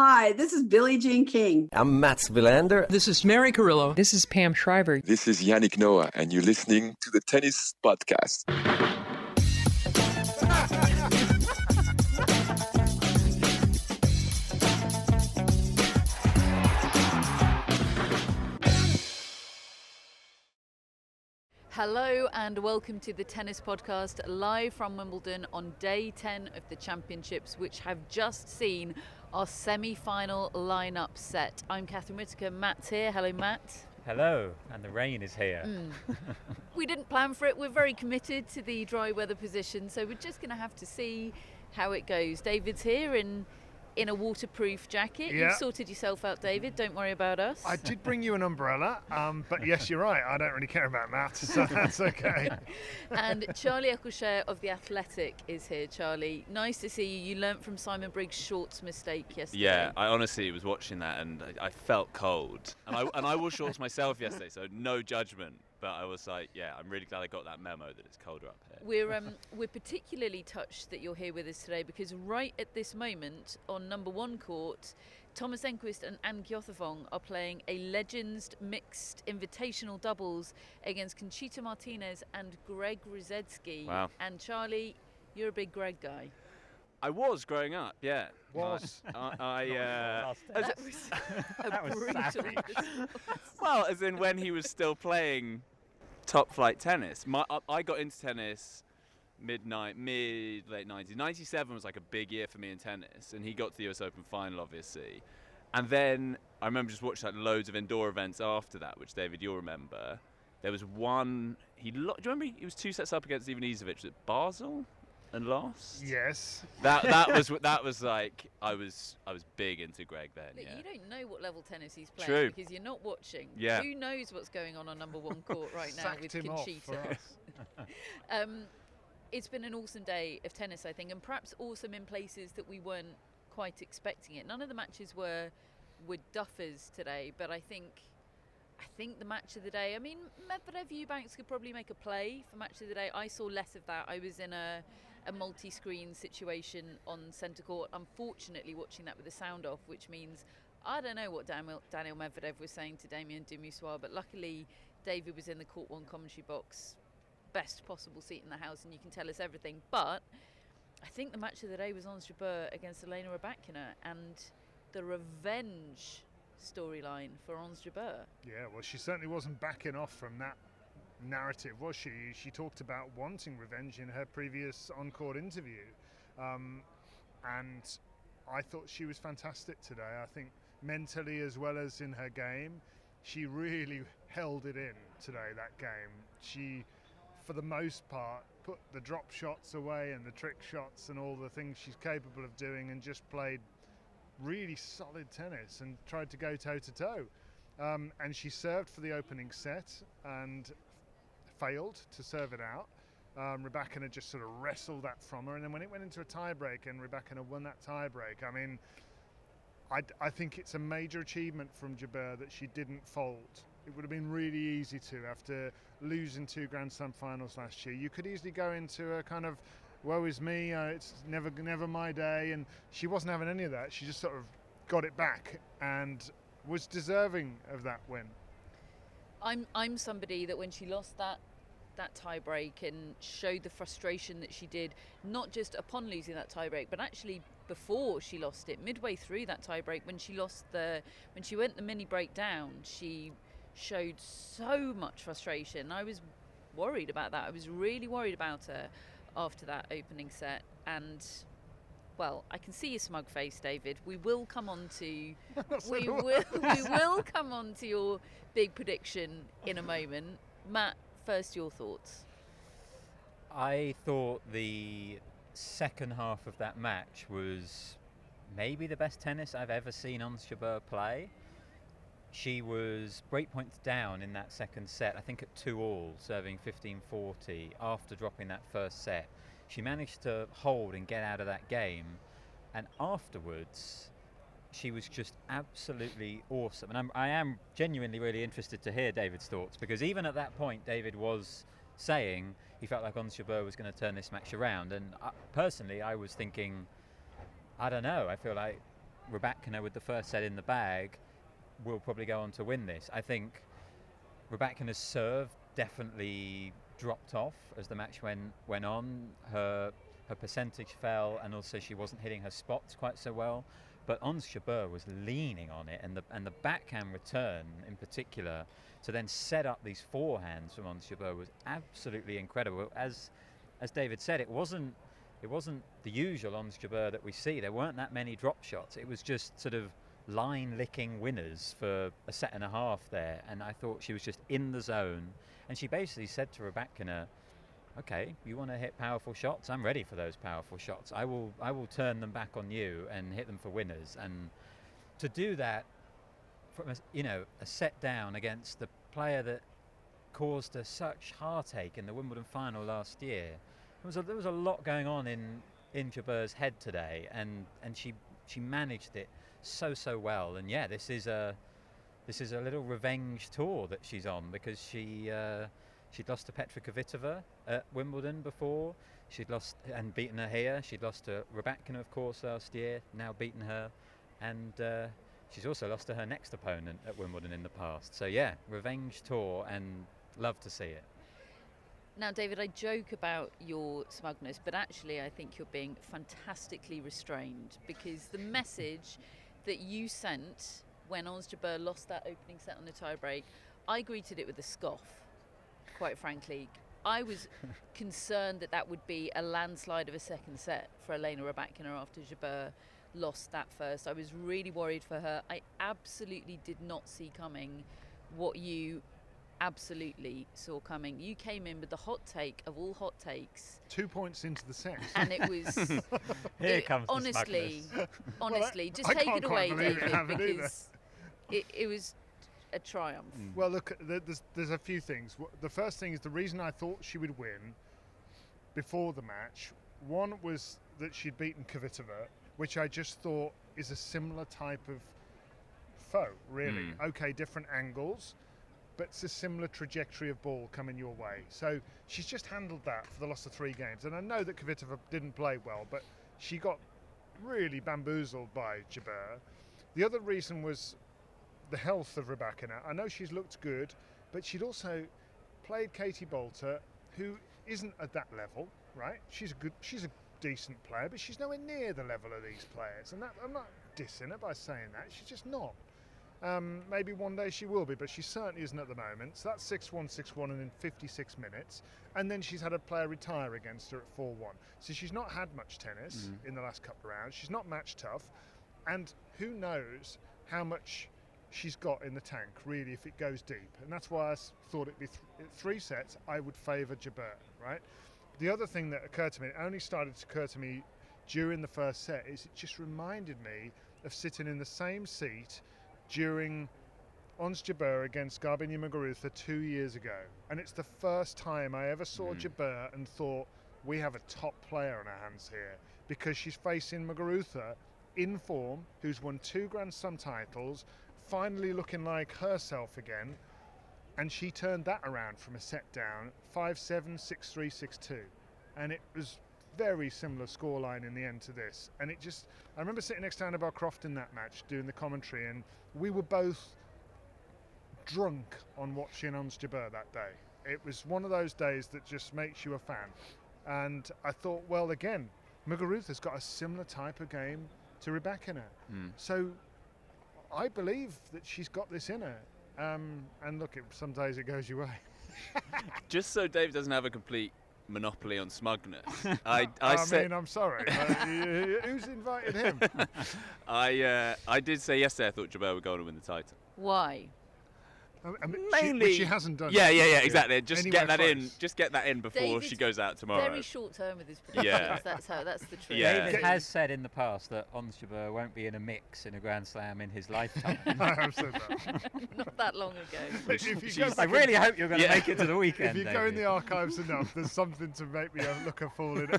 Hi, this is Billie Jean King. I'm Mats Wilander. This is Mary Carrillo. This is Pam Shriver. This is Yannick Noah, and you're listening to the Tennis Podcast. Hello and welcome to the Tennis Podcast, live from Wimbledon on day 10 of the championships, which have just seen our semi-final lineup set. I'm Catherine Whitaker, Matt's here. Hello, Matt. Hello, and the rain is here. We didn't plan for it. We're very committed to the dry weather position, so we're just going to have to see how it goes. David's here in a waterproof jacket. Yeah. You've sorted yourself out, David. Don't worry about us. I did bring you an umbrella, but yes, you're right. I don't really care about maths, so that's okay. And Charlie Eccleshare of The Athletic is here. Charlie, nice to see you. You learnt from Simon Briggs' shorts mistake yesterday. Yeah, I honestly was watching that and I felt cold. And I wore shorts myself yesterday, so no judgment. But I was like, yeah, I'm really glad I got that memo that it's colder up here. We're particularly touched that you're here with us today because right at this moment on number one court, Thomas Enquist and Anne Gjothevong are playing a Legends mixed invitational doubles against Conchita Martinez and Greg Rusedski. Wow. And Charlie, you're a big Greg guy. I was growing up, yeah. Was. That was a brutal. Well, as in when he was still playing top flight tennis. I got into tennis late 90s. 97 was like a big year for me in tennis, and he got to the US Open final, obviously. And then I remember just watching like loads of indoor events after that, which David, you'll remember. There was one, do you remember he was 2 sets up against Ivan Izovic at Basel? And lost? Yes. That was like I was big into Greg then. Look, yeah. you don't know what level tennis he's playing True. because you're not watching. Yeah. Who knows what's going on number one court right now Sacked with him off Conchita? for us. It's been an awesome day of tennis, I think, and perhaps awesome in places that we weren't quite expecting it. None of the matches were duffers today, but I think the match of the day. I mean, Medvedev Eubanks could probably make a play for match of the day. I saw less of that. I was in a multi-screen situation on centre court, unfortunately watching that with the sound off, which means I don't know what Daniil Medvedev was saying to Damien Dumoussoir, but luckily David was in the Court 1 commentary box, best possible seat in the house, and you can tell us everything. But I think the match of the day was Ons Jabeur against Aryna Rybakina, and the revenge storyline for Ons Jabeur. Yeah, well, she certainly wasn't backing off from that narrative, was she? She talked about wanting revenge in her previous on-court interview, and I thought she was fantastic today. I think mentally as well as in her game, she really held it in today, that game. She, for the most part, put the drop shots away and the trick shots and all the things she's capable of doing and just played really solid tennis and tried to go toe-to-toe. And she served for the opening set and failed to serve it out. Rybakina just sort of wrestled that from her, and then when it went into a tiebreak and Rybakina won that tiebreak, I mean, I think it's a major achievement from Jabeur that she didn't fold. It would have been really easy to, after losing 2 Grand Slam finals last year. You could easily go into a kind of, woe is me, it's never my day, and she wasn't having any of that. She just sort of got it back and was deserving of that win. I'm somebody that when she lost that tie-break and showed the frustration that she did, not just upon losing that tie-break, but actually before she lost it, midway through that tie-break, when she went the mini break down, she showed so much frustration. I was worried about that. I was really worried about her after that opening set, and well, I can see your smug face, David. We will come on to we will come on to your big prediction in a moment. Matt, first your thoughts. I thought the second half of that match was maybe the best tennis I've ever seen Ons Jabeur play. She was break points down in that second set, I think at 2-all, serving 15-40 after dropping that first set. She managed to hold and get out of that game, and afterwards she was just absolutely awesome. And I am genuinely really interested to hear David's thoughts, because even at that point David was saying he felt like Ons Jabeur was going to turn this match around, and personally I was thinking, I don't know, I feel like Rybakina, with the first set in the bag, will probably go on to win this. I think Rybakina's serve definitely dropped off as the match went on. Her percentage fell, and also she wasn't hitting her spots quite so well. But Ons Jabeur was leaning on it, and the backhand return in particular to then set up these forehands from Ons Jabeur was absolutely incredible. As David said, it wasn't the usual Ons Jabeur that we see. There weren't that many drop shots. It was just sort of line-licking winners for a set and a half there, and I thought she was just in the zone. And she basically said to Rybakina, okay, you want to hit powerful shots? I'm ready for those powerful shots. I will turn them back on you and hit them for winners. And to do that from a set down against the player that caused her such heartache in the Wimbledon final last year, there was a lot going on in Jabeur's head today, and she managed it so well. And yeah, this is a little revenge tour that she's on, because she'd lost to Petra Kvitova at Wimbledon before. She'd lost and beaten her here. She'd lost to Rybakina, of course, last year, now beaten her. And she's also lost to her next opponent at Wimbledon in the past. So yeah, revenge tour, and love to see it. Now, David, I joke about your smugness, but actually I think you're being fantastically restrained, because the message that you sent when Ons Jabeur lost that opening set on the tie-break, I greeted it with a scoff, quite frankly. I was concerned that would be a landslide of a second set for Aryna Rybakina after Jabeur lost that first. I was really worried for her. I absolutely did not see coming what you absolutely saw coming. You came in with the hot take of all hot takes. 2 points into the set. And it was... Here comes honestly, well, just take it away, David, because it was a triumph. Well, look, there's a few things. The first thing is, the reason I thought she would win before the match, one was that she'd beaten Kvitova, which I just thought is a similar type of foe, really. Okay, different angles, but it's a similar trajectory of ball coming your way. So she's just handled that for the last of 3 games. And I know that Kvitova didn't play well, but she got really bamboozled by Jabeur. The other reason was the health of Rybakina. I know she's looked good, but she'd also played Katie Bolter, who isn't at that level, right? She's a decent player, but she's nowhere near the level of these players. And that, I'm not dissing her by saying that. She's just not. Maybe one day she will be, but she certainly isn't at the moment. So that's 6-1, 6-1, and in 56 minutes. And then she's had a player retire against her at 4-1. So she's not had much tennis in the last couple of rounds. She's not match tough. And who knows how much she's got in the tank, really, if it goes deep. And that's why I thought it'd be 3 sets, I would favour Jabeur, right? The other thing that occurred to me, it only started to occur to me during the first set, is it just reminded me of sitting in the same seat during Ons Jabeur against Garbiñe Muguruza 2 years ago. And it's the first time I ever saw Jabeur and thought, we have a top player on our hands here, because she's facing Muguruza in form, who's won 2 Grand Slam titles, finally looking like herself again, and she turned that around from a set down, 5-7, 6-3, 6-2. And it was very similar scoreline in the end to this. And it just, I remember sitting next to Annabelle Croft in that match doing the commentary, and we were both drunk on watching Ons Jabeur that day. It was one of those days that just makes you a fan. And I thought, well, again, Muguruza's got a similar type of game to Rybakina. So I believe that she's got this in her. And look, some days it goes your way. Just so Dave doesn't have a complete monopoly on smugness, I mean, I'm sorry. Who's invited him? I did say yesterday I thought Jabeur would go on and win the title. Why? Mainly, she hasn't done. Yeah, exactly. Just Anywhere get that close. in. Just get that in before David's she goes out tomorrow. Very short term with his predictions. Yeah. That's the truth. Yeah. David has said in the past that Ons Jabeur won't be in a mix in a Grand Slam in his lifetime. I have said that. Not that long ago. If you go I back really hope you're going to make it to the weekend. If you go in the archives enough, there's something to make me look a fool in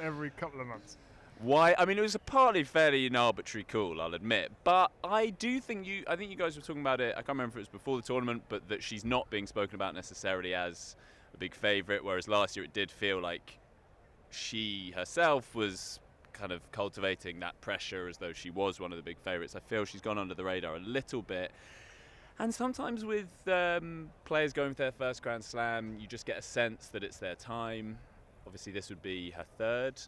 every couple of months. Why? I mean, it was a partly fairly an arbitrary call, I'll admit. But I do think I think you guys were talking about it, I can't remember if it was before the tournament, but that she's not being spoken about necessarily as a big favourite, whereas last year it did feel like she herself was kind of cultivating that pressure as though she was one of the big favourites. I feel she's gone under the radar a little bit. And sometimes with players going for their first Grand Slam, you just get a sense that it's their time. Obviously, this would be her third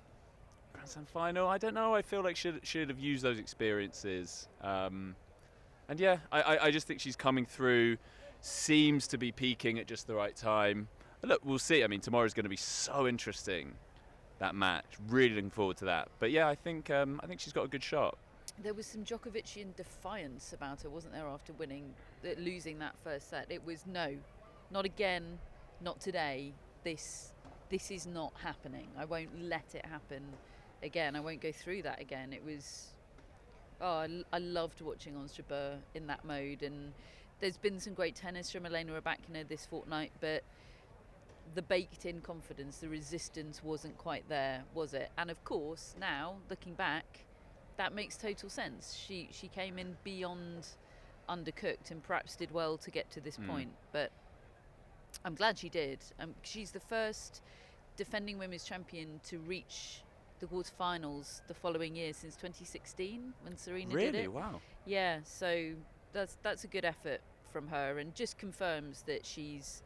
Grand Slam final. I don't know. I feel like she'd have used those experiences. And yeah, I just think she's coming through, seems to be peaking at just the right time. But look, we'll see. I mean, tomorrow's going to be so interesting, that match. Really looking forward to that. But yeah, I think she's got a good shot. There was some Djokovician defiance about her, wasn't there, after losing that first set? It was no, not again, not today. This is not happening. I won't let it happen again. I won't go through that again. It was, I loved watching Ons Jabeur in that mode, and there's been some great tennis from Aryna Rybakina this fortnight, but the baked-in confidence, the resistance wasn't quite there, was it? And of course, now looking back, that makes total sense. She came in beyond undercooked and perhaps did well to get to this point, but I'm glad she did. She's the first defending women's champion to reach the quarterfinals the following year since 2016 when Serena did it. Really? Wow. Yeah, so that's a good effort from her, and just confirms that she's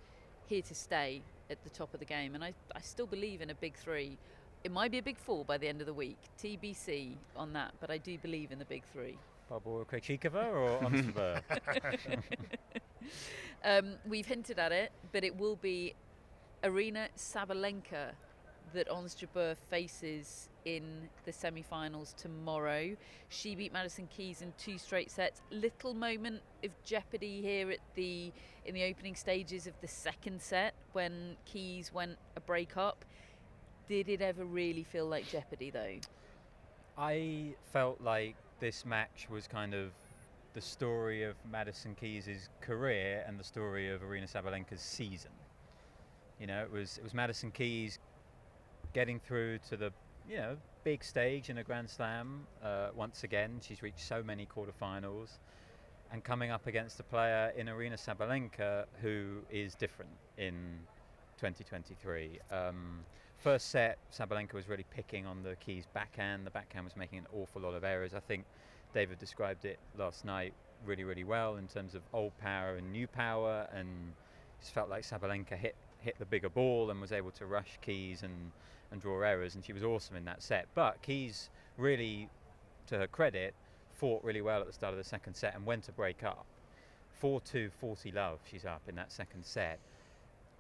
here to stay at the top of the game. And I still believe in a big three. It might be a big four by the end of the week. TBC on that, but I do believe in the big three. Barbara Krejcikova or Ons Jabeur? We've hinted at it, but it will be Aryna Sabalenka that Ons Jabeur faces in the semi-finals tomorrow. She beat Madison Keys in 2 straight sets. Little moment of jeopardy here in the opening stages of the second set when Keys went a break up. Did it ever really feel like jeopardy, though? I felt like this match was kind of the story of Madison Keys' career and the story of Aryna Sabalenka's season. You know, it was Madison Keys getting through to the big stage in a Grand Slam once again. She's reached so many quarterfinals, and coming up against a player in Aryna Sabalenka who is different in 2023. First set, Sabalenka was really picking on the Keys backhand. The backhand was making an awful lot of errors. I think David described it last night really, really well in terms of old power and new power, and just felt like Sabalenka hit the bigger ball and was able to rush Keys and draw errors, and she was awesome in that set. But Keys really, to her credit, fought really well at the start of the second set and went to break up. 4-2, 40 love, she's up in that second set.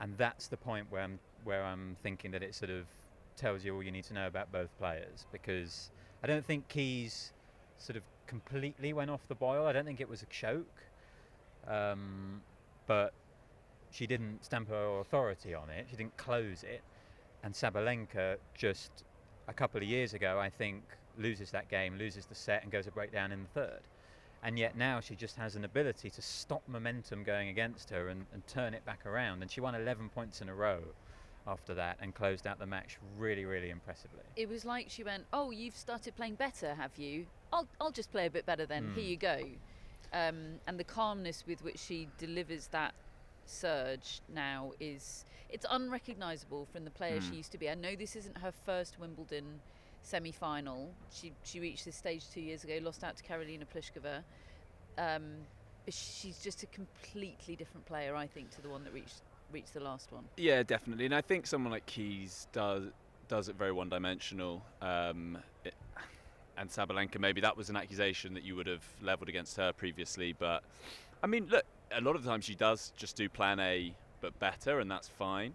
And that's the point where I'm thinking that it sort of tells you all you need to know about both players, because I don't think Keys sort of completely went off the boil. I don't think it was a choke, but she didn't stamp her authority on it. She didn't close it. And Sabalenka, just a couple of years ago, I think, loses that game, loses the set, and goes a breakdown in the third. And yet now she just has an ability to stop momentum going against her and turn it back around. And she won 11 points in a row after that and closed out the match really, really impressively. It was like she went, "Oh, you've started playing better, have you? I'll just play a bit better then. Here you go." And the calmness with which she delivers that surge now it's unrecognisable from the player she used to be. I know this isn't her first Wimbledon semi-final. She reached this stage 2 years ago, lost out to Karolina Pliskova. But she's just a completely different player, I think, to the one that reached the last one. Yeah, definitely. And I think someone like Keys does it very one-dimensional. And Sabalenka, maybe that was an accusation that you would have levelled against her previously. But, I mean, look, a lot of the time she does just do plan A but better, and that's fine.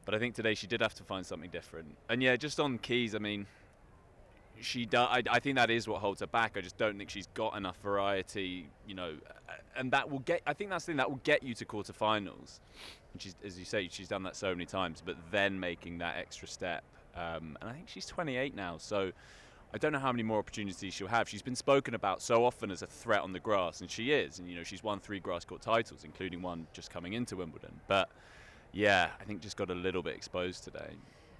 But I think today she did have to find something different. And yeah, just on Keys, I mean, I think that is what holds her back. I just don't think she's got enough variety, and that will get. I think that's the thing that will get you to quarterfinals. And she's, as you say, she's done that so many times. But then making that extra step, and I think she's 28 now, so I don't know how many more opportunities she'll have. She's been spoken about so often as a threat on the grass, and she is. And she's won 3 grass court titles, including one just coming into Wimbledon. But yeah, I think just got a little bit exposed today.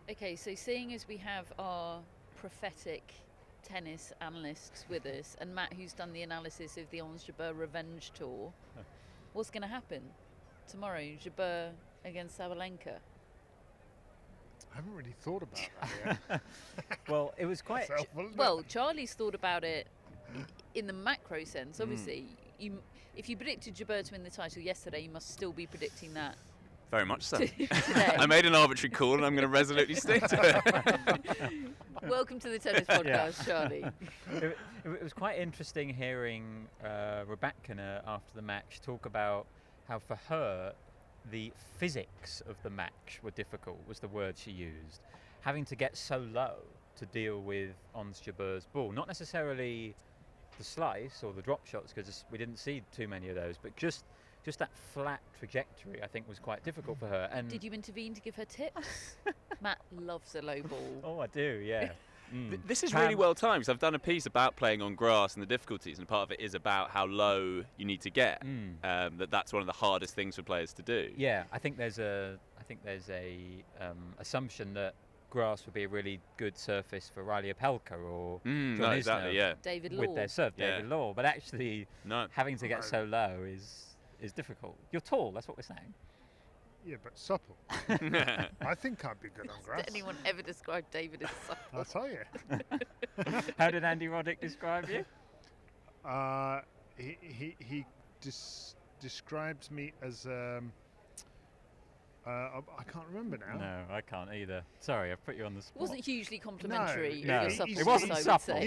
Okay, so seeing as we have our prophetic tennis analysts with us, and Matt, who's done the analysis of the Ons Jabeur Revenge Tour, what's going to happen tomorrow? Jabeur against Sabalenka? I haven't really thought about that yet. Well, it was quite. That's helpful, isn't it? Well, Charlie's thought about it in the macro sense. Obviously, if you predicted Jabeur to win the title yesterday, you must still be predicting that. Very much so. Today. I made an arbitrary call and I'm going to resolutely stick to it. Welcome to the tennis podcast, Charlie. It was quite interesting hearing Rybakina after the match talk about how for her the physics of the match were difficult, was the word she used. Having to get so low to deal with Ons Jabeur's ball. Not necessarily the slice or the drop shots, because we didn't see too many of those, but just that flat trajectory, I think, was quite difficult for her. And Did you intervene to give her tips? Matt loves a low ball. Oh, I do, yeah. This is really well timed, because I've done a piece about playing on grass and the difficulties, and part of it is about how low you need to get. That's one of the hardest things for players to do. Yeah, I think there's a assumption that grass would be a really good surface for Riley Opelka or John no, Isner exactly, yeah. David Law. with their serve, David Law. But actually, having to get so low is difficult. You're tall, that's what we're saying. Yeah, but supple. I think I'd be good on grass. Did anyone ever describe David as supple? I'll tell you. How did Andy Roddick describe you? He describes me as I can't remember now. No, I can't either. Sorry, I put you on the spot. It wasn't hugely complimentary. No, Your suppleness, it wasn't I would supple. say.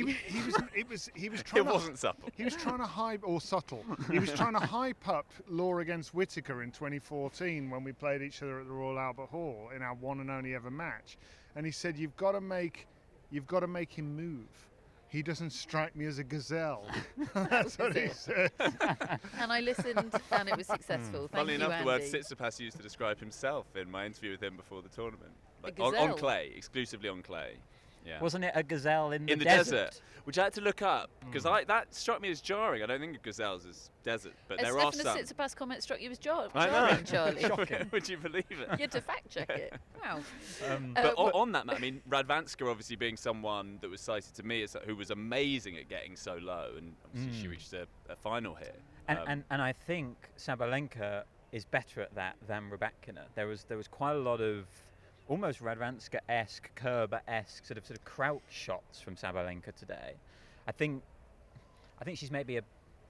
He was trying It wasn't supple. He was trying to hype, or subtle. He was trying to hype up Law against Whittaker in 2014 when we played each other at the Royal Albert Hall in our one and only ever match. And he said, "You've got to make him move. He doesn't strike me as a gazelle." That's what he said. And I listened, and it was successful. Thank Funnily you, enough, the word Andy. Tsitsipas used to describe himself in my interview with him before the tournament. Like A on gazelle? clay, exclusively on clay. Yeah. Wasn't it a gazelle in the desert, which I had to look up because that struck me as jarring. I don't think of gazelles as desert, but there are some. Stefanos Tsitsipas comment struck you as jarring, I know. Charlie. Would you believe it? You had to fact check it. Wow. But on that, I mean, Radwanska obviously being someone that was cited to me as who was amazing at getting so low, and obviously she reached a final here. And I think Sabalenka is better at that than Rybakina. There was quite a lot of almost Radwanska-esque, Kerber-esque sort of crouch shots from Sabalenka today. I think she's maybe a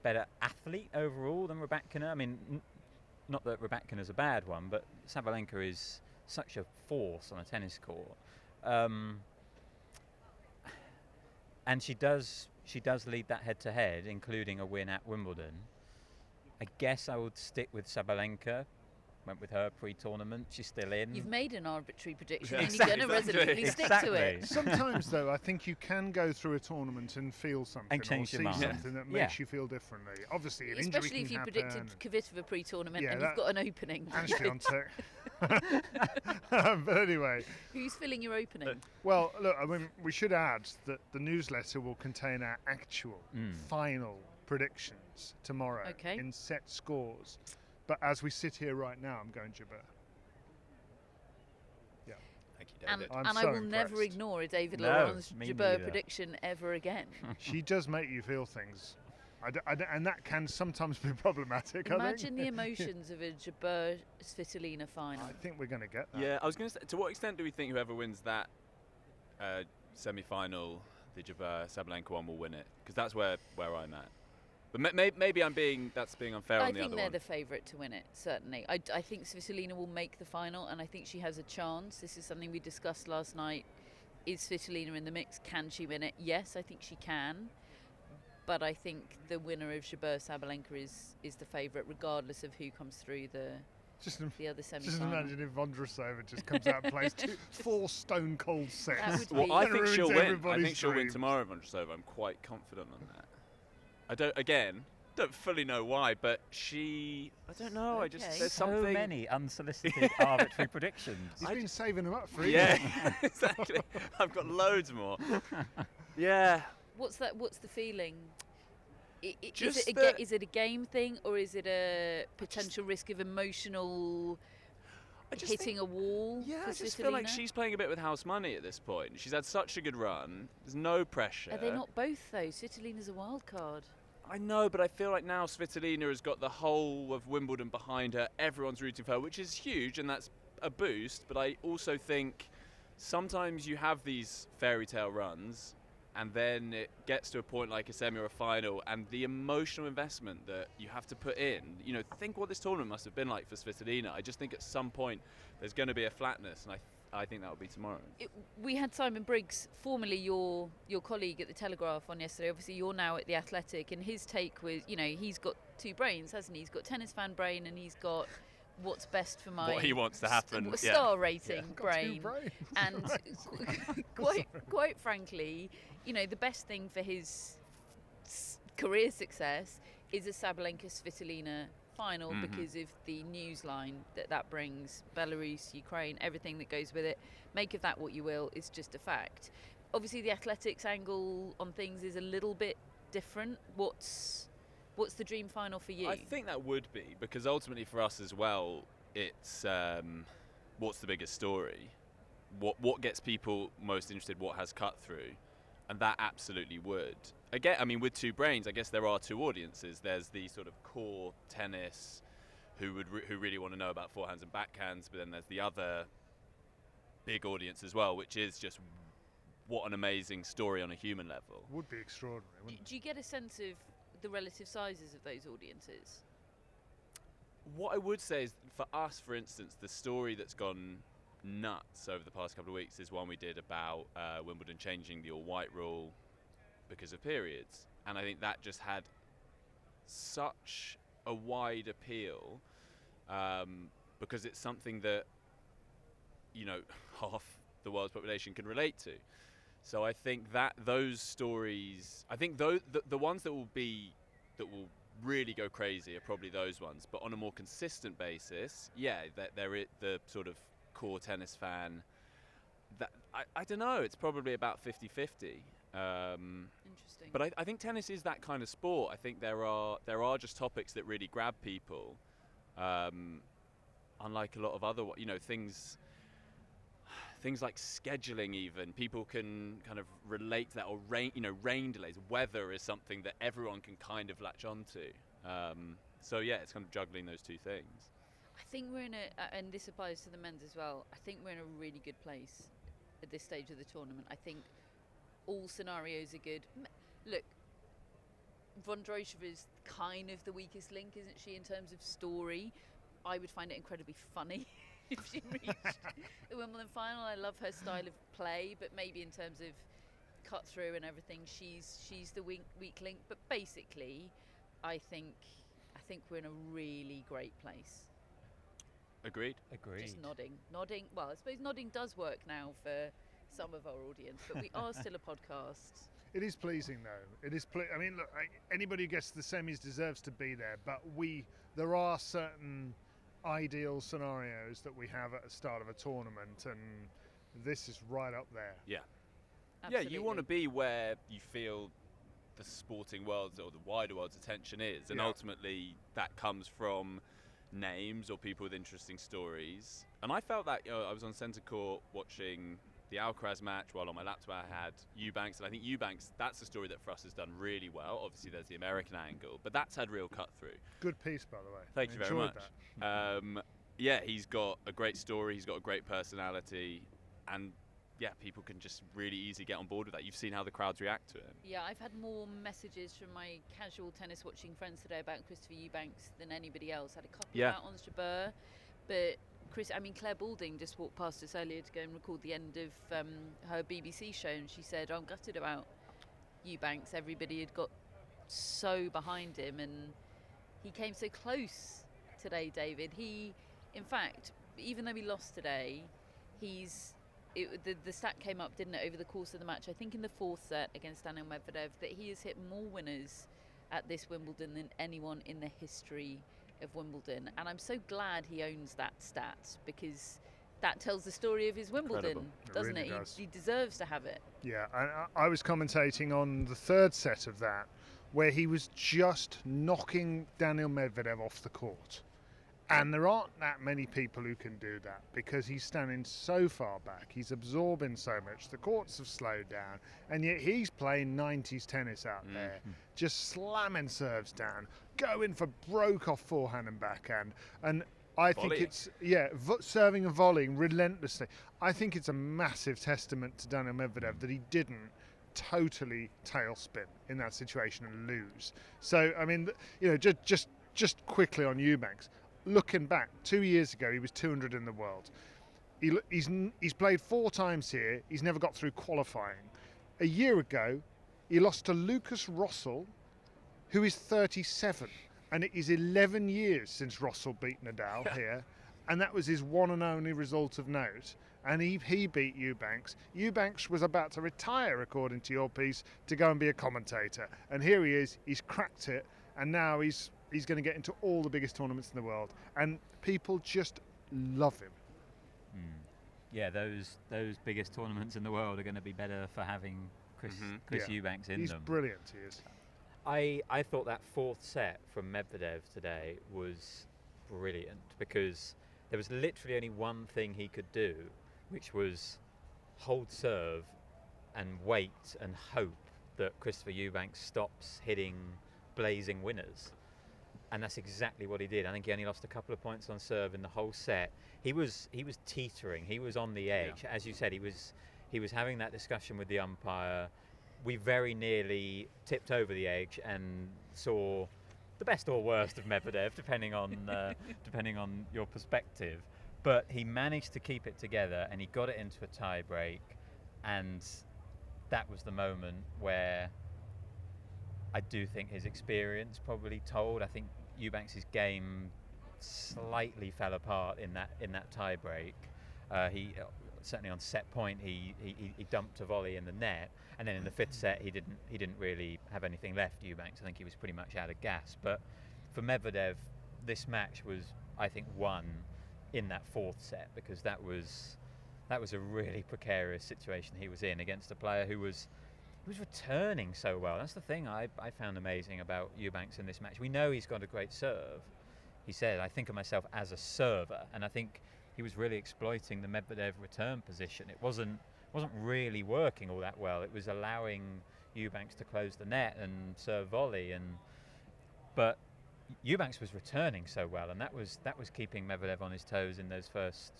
better athlete overall than Rybakina. I mean, not that Rybakina's a bad one, but Sabalenka is such a force on a tennis court. And she does lead that head-to-head, including a win at Wimbledon. I guess I would stick with Sabalenka. Went with her pre-tournament. She's still in. You've made an arbitrary prediction, Yeah, and you're going to resolutely stick to it. Sometimes, though, I think you can go through a tournament and feel something, And change or your see mind. something that makes you feel differently. Obviously, an injury Especially if you can predicted happen. Kvitova pre-tournament Yeah, and you've got an opening. And Swiatek. But anyway. Who's filling your opening? Well, look, I mean, we should add that the newsletter will contain our actual final predictions tomorrow in set scores. But as we sit here right now, I'm going Jabeur. Yeah. Thank you, David. And I'm I so will never impressed. ignore a David No, Laurent's me Jabeur neither. prediction ever again. She does make you feel things. And that can sometimes be problematic, I Imagine think. the emotions of a Jabeur-Svitolina final. I think we're going to get that. Yeah, I was going to say, to what extent do we think whoever wins that semi-final, the Jabeur-Sabalenka one, will win it? Because that's where I'm at. But maybe that's being unfair I on the think other they're one. the favourite to win it, certainly. I think Svitolina will make the final, and I think she has a chance. This is something we discussed last night. Is Svitolina in the mix? Can she win it? Yes, I think she can. But I think the winner of Jabeur-Sabalenka is the favourite, regardless of who comes through the other semi-final. Just imagine if Vondrousova just comes out and plays 4 stone cold sets. That would Well, be- I That think she'll ruins win. I everybody's think she'll win dreams. tomorrow, Vondrousova. I'm quite confident on that. I don't fully know why, but I don't know. Okay. There's So something. many unsolicited arbitrary predictions. He's been saving them up for Yeah, years. exactly. I've got loads more. Yeah. What's the feeling? Just Is it a game thing, or is it a potential risk of emotional hitting a wall? Yeah, for I just feel like Svitolina? she's playing a bit with house money at this point. She's had such a good run. There's no pressure. Are they not both though? Svitolina's a wild card. I know, but I feel like now Svitolina has got the whole of Wimbledon behind her. Everyone's rooting for her, which is huge, and that's a boost. But I also think sometimes you have these fairy tale runs, and then it gets to a point like a semi or a final, and the emotional investment that you have to put in, think what this tournament must have been like for Svitolina. I just think at some point there's going to be a flatness, and I think that will be tomorrow. We had Simon Briggs, formerly your colleague at the Telegraph, on yesterday. Obviously you're now at the Athletic, and his take was, he's got two brains, hasn't he? He's got tennis fan brain, and he's got what's best for my what he wants to happen star rating brain. And Quite frankly, the best thing for his career success is a Sabalenka Svitolina final, because of the news line that brings. Belarus, Ukraine, everything that goes with it. Make of that what you will, is just a fact. Obviously the athletics angle on things is a little bit different. What's the dream final for you? I think that would be, because ultimately for us as well, it's what's the biggest story? What gets people most interested? What has cut through? And that absolutely would. Again, with two brains, I guess there are two audiences. There's the sort of core tennis who really want to know about forehands and backhands, but then there's the other big audience as well, which is just what an amazing story on a human level. Would be extraordinary, wouldn't it? Do you get a sense of the relative sizes of those audiences? What I would say is, for us, for instance, the story that's gone nuts over the past couple of weeks is one we did about Wimbledon changing the all-white rule because of periods, and I think that just had such a wide appeal, because it's something that half the world's population can relate to. So I think that those stories, I think the ones that will really go crazy are probably those ones. But on a more consistent basis, there is the sort of core tennis fan. That I don't know. It's probably about 50-50. Interesting. But I think tennis is that kind of sport. I think there are just topics that really grab people, unlike a lot of other things like scheduling. Even people can kind of relate to that, or rain delays. Weather is something that everyone can kind of latch onto. So it's kind of juggling those two things. I think we're in and this applies to the men's as well, I think we're in a really good place at this stage of the tournament. I think all scenarios are good. Look, Vondrousova is kind of the weakest link, isn't she, in terms of story? I would find it incredibly funny if she reached the Wimbledon final. I love her style of play, but maybe in terms of cut through and everything, she's the weak link. But basically, I think we're in a really great place. Agreed. Just nodding. Well, I suppose nodding does work now for some of our audience, but we are still a podcast. It is pleasing, though. It is. Look, anybody who gets to the semis deserves to be there. But there are certain ideal scenarios that we have at the start of a tournament, and this is right up there. Yeah. Absolutely. Yeah, you want to be where you feel the sporting world's or the wider world's attention is, and ultimately that comes from names or people with interesting stories. And I felt that I was on centre court watching the Alcaraz match while on my laptop I had Eubanks, and I think Eubanks, that's a story that for us has done really well. Obviously there's the American angle, but that's had real cut through. Good piece, by the way. Thank you very much. That. He's got a great story, he's got a great personality, and people can just really easily get on board with that. You've seen how the crowds react to it. Yeah, I've had more messages from my casual tennis watching friends today about Christopher Eubanks than anybody else. I had a couple about Ons Jabeur, but Claire Balding just walked past us earlier to go and record the end of her BBC show, and she said, I'm gutted about Eubanks. Everybody had got so behind him, and he came so close today, David. In fact, even though he lost today, the stat came up, didn't it, over the course of the match, I think in the fourth set against Daniil Medvedev, that he has hit more winners at this Wimbledon than anyone in the history of Wimbledon. And I'm so glad he owns that stat, because that tells the story of his Wimbledon, doesn't it? He deserves to have it. Yeah, I was commentating on the third set of that, where he was just knocking Daniil Medvedev off the court. And there aren't that many people who can do that, because he's standing so far back. He's absorbing so much. The courts have slowed down, and yet he's playing 90s tennis out there, just slamming serves down, going for broke off forehand and backhand. And I think Volleying. it's serving and volleying relentlessly. I think it's a massive testament to Daniil Medvedev that he didn't totally tailspin in that situation and lose. So I mean, just quickly on Eubanks, looking back 2 years ago, he was 200 in the world. He's played 4 times here. He's never got through qualifying. A year ago, he lost to Lucas Russell, who is 37. And it is 11 years since Russell beat Nadal here. And that was his one and only result of note. And he beat Eubanks. Eubanks was about to retire, according to your piece, to go and be a commentator. And here he is. He's cracked it. And now he's going to get into all the biggest tournaments in the world. And people just love him. Yeah, those biggest tournaments in the world are going to be better for having Chris Eubanks in them. He's brilliant, he is. I thought that 4th set from Medvedev today was brilliant because there was literally only one thing he could do, which was hold serve and wait and hope that Christopher Eubanks stops hitting blazing winners. And that's exactly what he did. I think he only lost a couple of points on serve in the whole set. He was teetering. He was on the edge. Yeah. As you said, he was having that discussion with the umpire. We very nearly tipped over the edge and saw the best or worst of Medvedev, depending on your perspective. But he managed to keep it together, and he got it into a tie break, and that was the moment where I do think his experience probably told. I think Eubanks' game slightly fell apart in that tie break. He certainly on set point he dumped a volley in the net, and then in the 5th set he didn't really have anything left. Eubanks, I think he was pretty much out of gas. But for Medvedev, this match was, I think, won in that 4th set because that was a really precarious situation he was in against a player who was returning so well. That's the thing I found amazing about Eubanks in this match. We know he's got a great serve. He said, I think of myself as a server, and I think he was really exploiting the Medvedev return position. It wasn't really working all that well. It was allowing Eubanks to close the net and serve volley, but Eubanks was returning so well, and that was keeping Medvedev on his toes in those first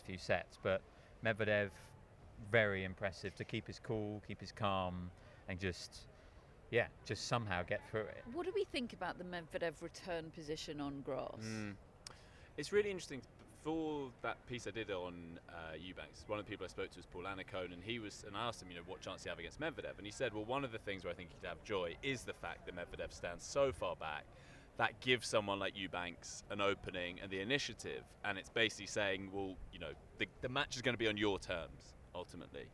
few sets. But Medvedev, very impressive to keep his cool, keep his calm, and just somehow get through it. What do we think about the Medvedev return position on grass? It's really interesting. For that piece I did on Eubanks, one of the people I spoke to was Paul Anacone, and I asked him, what chance do you have against Medvedev? And he said, well, one of the things where I think he'd have joy is the fact that Medvedev stands so far back. That gives someone like Eubanks an opening and the initiative, and it's basically saying, well, the match is going to be on your terms, ultimately.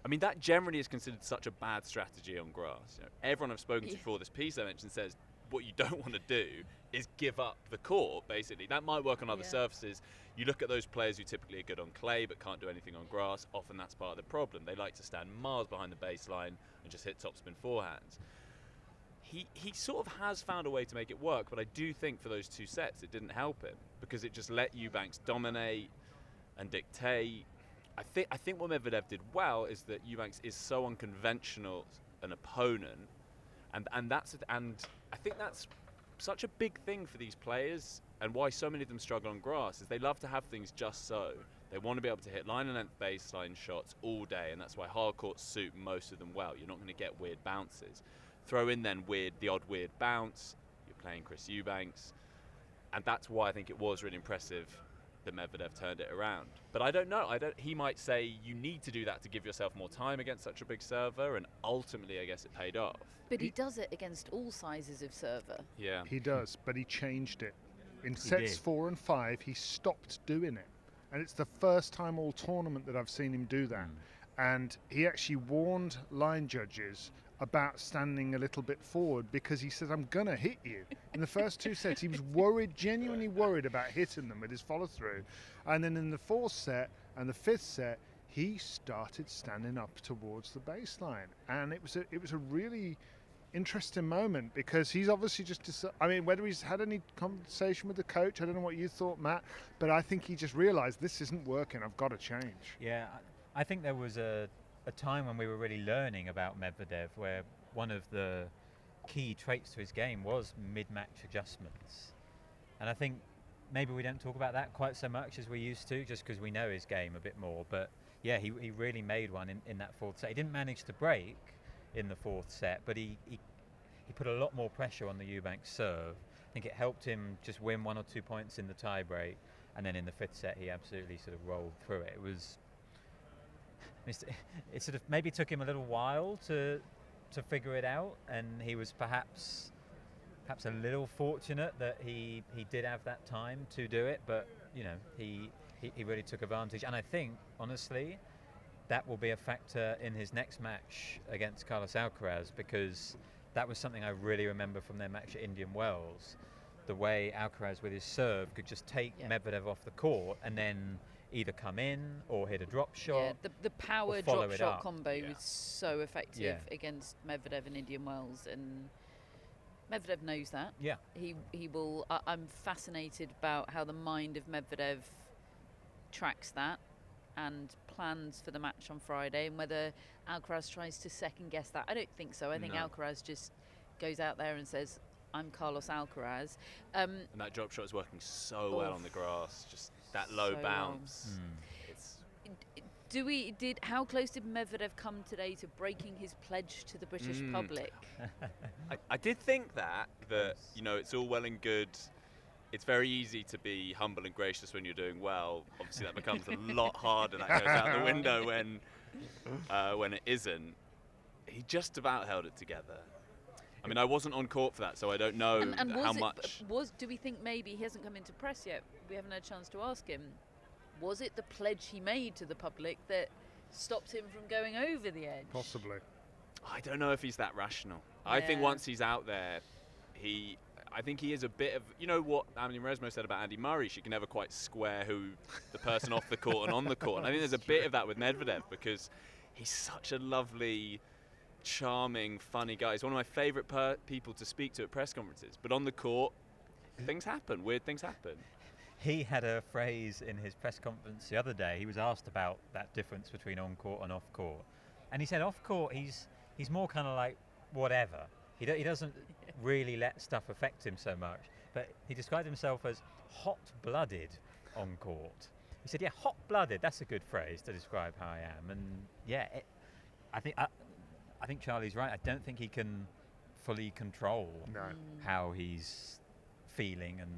I mean, that generally is considered such a bad strategy on grass. Everyone I've spoken to for this piece I mentioned says what you don't want to do is give up the court, basically. That might work on other surfaces. You look at those players who typically are good on clay but can't do anything on grass. Often that's part of the problem. They like to stand miles behind the baseline and just hit topspin forehands. He sort of has found a way to make it work, but I do think for those 2 sets it didn't help him because it just let Eubanks dominate and dictate. I think what Medvedev did well is that Eubanks is so unconventional an opponent, and I think that's such a big thing for these players, and why so many of them struggle on grass is they love to have things just so. They want to be able to hit line and length baseline shots all day, and that's why hard courts suit most of them well. You're not going to get weird bounces. Throw in then the odd weird bounce. You're playing Chris Eubanks, and that's why I think it was really impressive that Medvedev turned it around. But I don't know. He might say you need to do that to give yourself more time against such a big server, and ultimately I guess it paid off. But he does it against all sizes of server. Yeah. He does, but he changed it. In sets 4 and 5, he stopped doing it. And it's the first time all tournament that I've seen him do that. And he actually warned line judges about standing a little bit forward because he said, I'm going to hit you. In the first 2 sets, he was genuinely worried about hitting them with his follow-through. And then in the 4th set and the 5th set, he started standing up towards the baseline. And it was a really interesting moment because he's obviously whether he's had any conversation with the coach, I don't know what you thought, Matt, but I think he just realised this isn't working, I've got to change. Yeah, I think there was a time when we were really learning about Medvedev where one of the key traits to his game was mid-match adjustments. And I think maybe we don't talk about that quite so much as we used to, just because we know his game a bit more. But yeah, he really made one in that fourth set. He didn't manage to break in the fourth set, but he put a lot more pressure on the Eubanks serve. I think it helped him just win 1 or 2 points in the tie break, and then in the fifth set he absolutely sort of rolled through it. It sort of maybe took him a little while to figure it out, and he was perhaps a little fortunate that he did have that time to do it, but he really took advantage. And I think honestly that will be a factor in his next match against Carlos Alcaraz, because that was something I really remember from their match at Indian Wells, the way Alcaraz with his serve could just take Medvedev off the court and then either come in or hit a drop shot. Yeah, the power drop shot combo was so effective against Medvedev in Indian Wells, and Medvedev knows that. Yeah. He will. I'm fascinated about how the mind of Medvedev tracks that and plans for the match on Friday, and whether Alcaraz tries to second guess that. I don't think so. I think Alcaraz just goes out there and says, I'm Carlos Alcaraz. And that drop shot is working so well on the grass, just that low bounce. How close did Medvedev come today to breaking his pledge to the British public? I did think that it's all well and good. It's very easy to be humble and gracious when you're doing well. Obviously, that becomes a lot harder. That goes out the window when it isn't. He just about held it together. I mean, I wasn't on court for that, so I don't know how much. Do we think maybe he hasn't come into press yet? We haven't had a chance to ask him. Was it the pledge he made to the public that stopped him from going over the edge? Possibly. I don't know if he's that rational. I think once he's out there, I think he is a bit of, what Resmo said about Andy Murray, she can never quite square who the person off the court and on the court. And I think there's a bit of that with Medvedev, because he's such a lovely, charming, funny guy. He's one of my favourite people to speak to at press conferences. But on the court, things happen. Weird things happen. He had a phrase in his press conference the other day. He was asked about that difference between on court and off court, and he said off court he's more kind of like whatever. He doesn't really let stuff affect him so much. But he described himself as hot-blooded on court. He said, hot-blooded. That's a good phrase to describe how I am. And I think Charlie's right. I don't think he can fully control how he's feeling and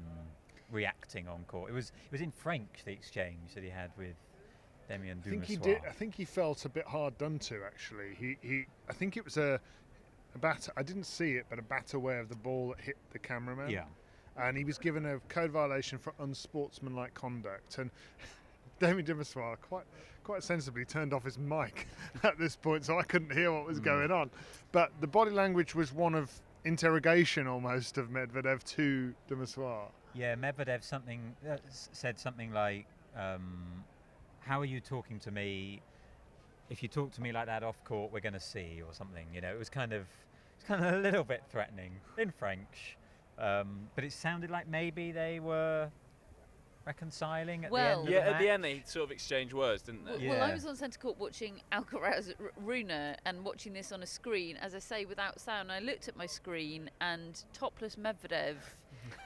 reacting on court. It was in French, the exchange that he had with Damien Dumassois. I think he felt a bit hard done to, actually. I think it was a batter. I didn't see it, but a batter way of the ball that hit the cameraman. Yeah. And he was given a code violation for unsportsmanlike conduct. And Damien Dumassois quite sensibly turned off his mic at this point, so I couldn't hear what was going on. But the body language was one of interrogation almost of Medvedev to Dumassois. Yeah, Medvedev said something like, how are you talking to me? If you talk to me like that off court, we're going to see, or something. It was kind of a little bit threatening in French. But it sounded like maybe they were reconciling at the end of the match. At the end they sort of exchanged words, didn't they? Well, I was on centre court watching Alcaraz Rune and watching this on a screen, as I say, without sound. I looked at my screen and topless Medvedev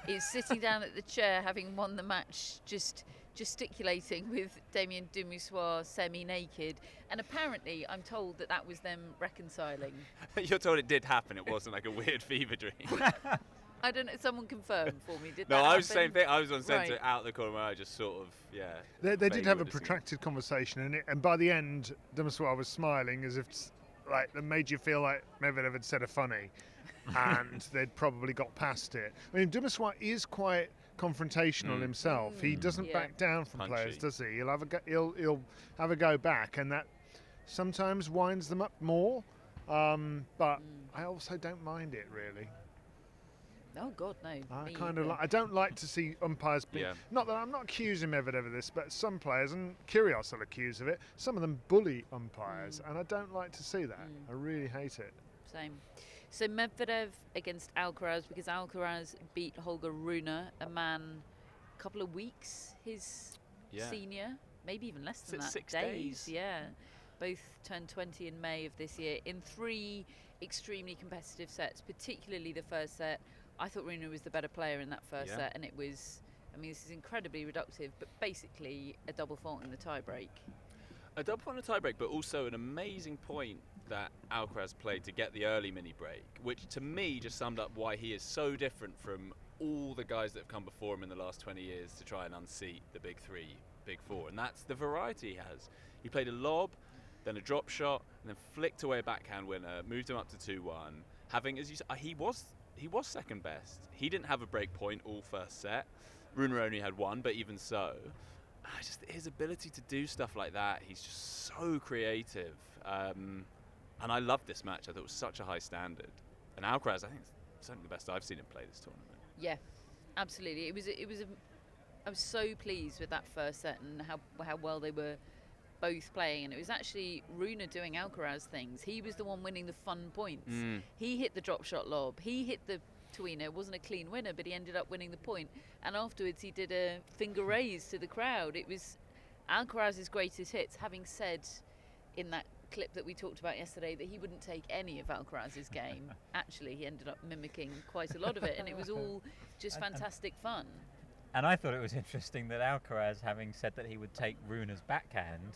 is sitting down at the chair, having won the match, just gesticulating with Damien Dumassois semi-naked. And apparently, I'm told that was them reconciling. You're told it did happen. It wasn't like a weird fever dream. I don't know. Someone confirmed for me. Did no, that I was happen? the same thing. I was on centre out the corner where I just sort of, They did have a protracted conversation, and by the end, Dumassois was smiling as if that made you feel like Medvedev had said a funny, and they'd probably got past it. I mean, Dumassois is quite confrontational himself. He doesn't back down from players, does he? He'll have a go back, and that sometimes winds them up more. But I also don't mind it really. Oh God, no. I don't like to see umpires be. Not that I'm not accusing Medvedev of this, but some players, and Kyrgios will accuse of it. Some of them bully umpires, and I don't like to see that. I really hate it. Same. So Medvedev against Alcaraz, because Alcaraz beat Holger Rune, a man a couple of weeks his senior, maybe even less than that. 6 days. Yeah. Both turned 20 in May of this year in 3 extremely competitive sets, particularly the first set. I thought Rune was the better player in that first set, and it was I mean, this is incredibly reductive, but basically a double fault in the tie-break. A double fault in the tie-break, but also an amazing point that Alcaraz played to get the early mini-break, which to me just summed up why he is so different from all the guys that have come before him in the last 20 years to try and unseat the big three, big four, and that's the variety he has. He played a lob, then a drop shot, and then flicked away a backhand winner, moved him up to 2-1. Having, as you said, he was second best. He didn't have a break point all first set. Rune only had one, but even so, just his ability to do stuff like that, he's just so creative. And I loved this match. I thought it was such a high standard. And Alcaraz, I think, it's certainly the best I've seen him play this tournament. Yeah, absolutely. I was so pleased with that first set and how well they were both playing, and it was actually Rune doing Alcaraz things. He was the one winning the fun points. He hit the drop shot lob, he hit the tweener. It wasn't a clean winner, but he ended up winning the point, and afterwards he did a finger raise to the crowd. It was Alcaraz's greatest hits, having said in that clip that we talked about yesterday that he wouldn't take any of Alcaraz's game. Actually, he ended up mimicking quite a lot of it, and it was all just fantastic fun. And I thought it was interesting that Alcaraz, having said that he would take Rune's backhand,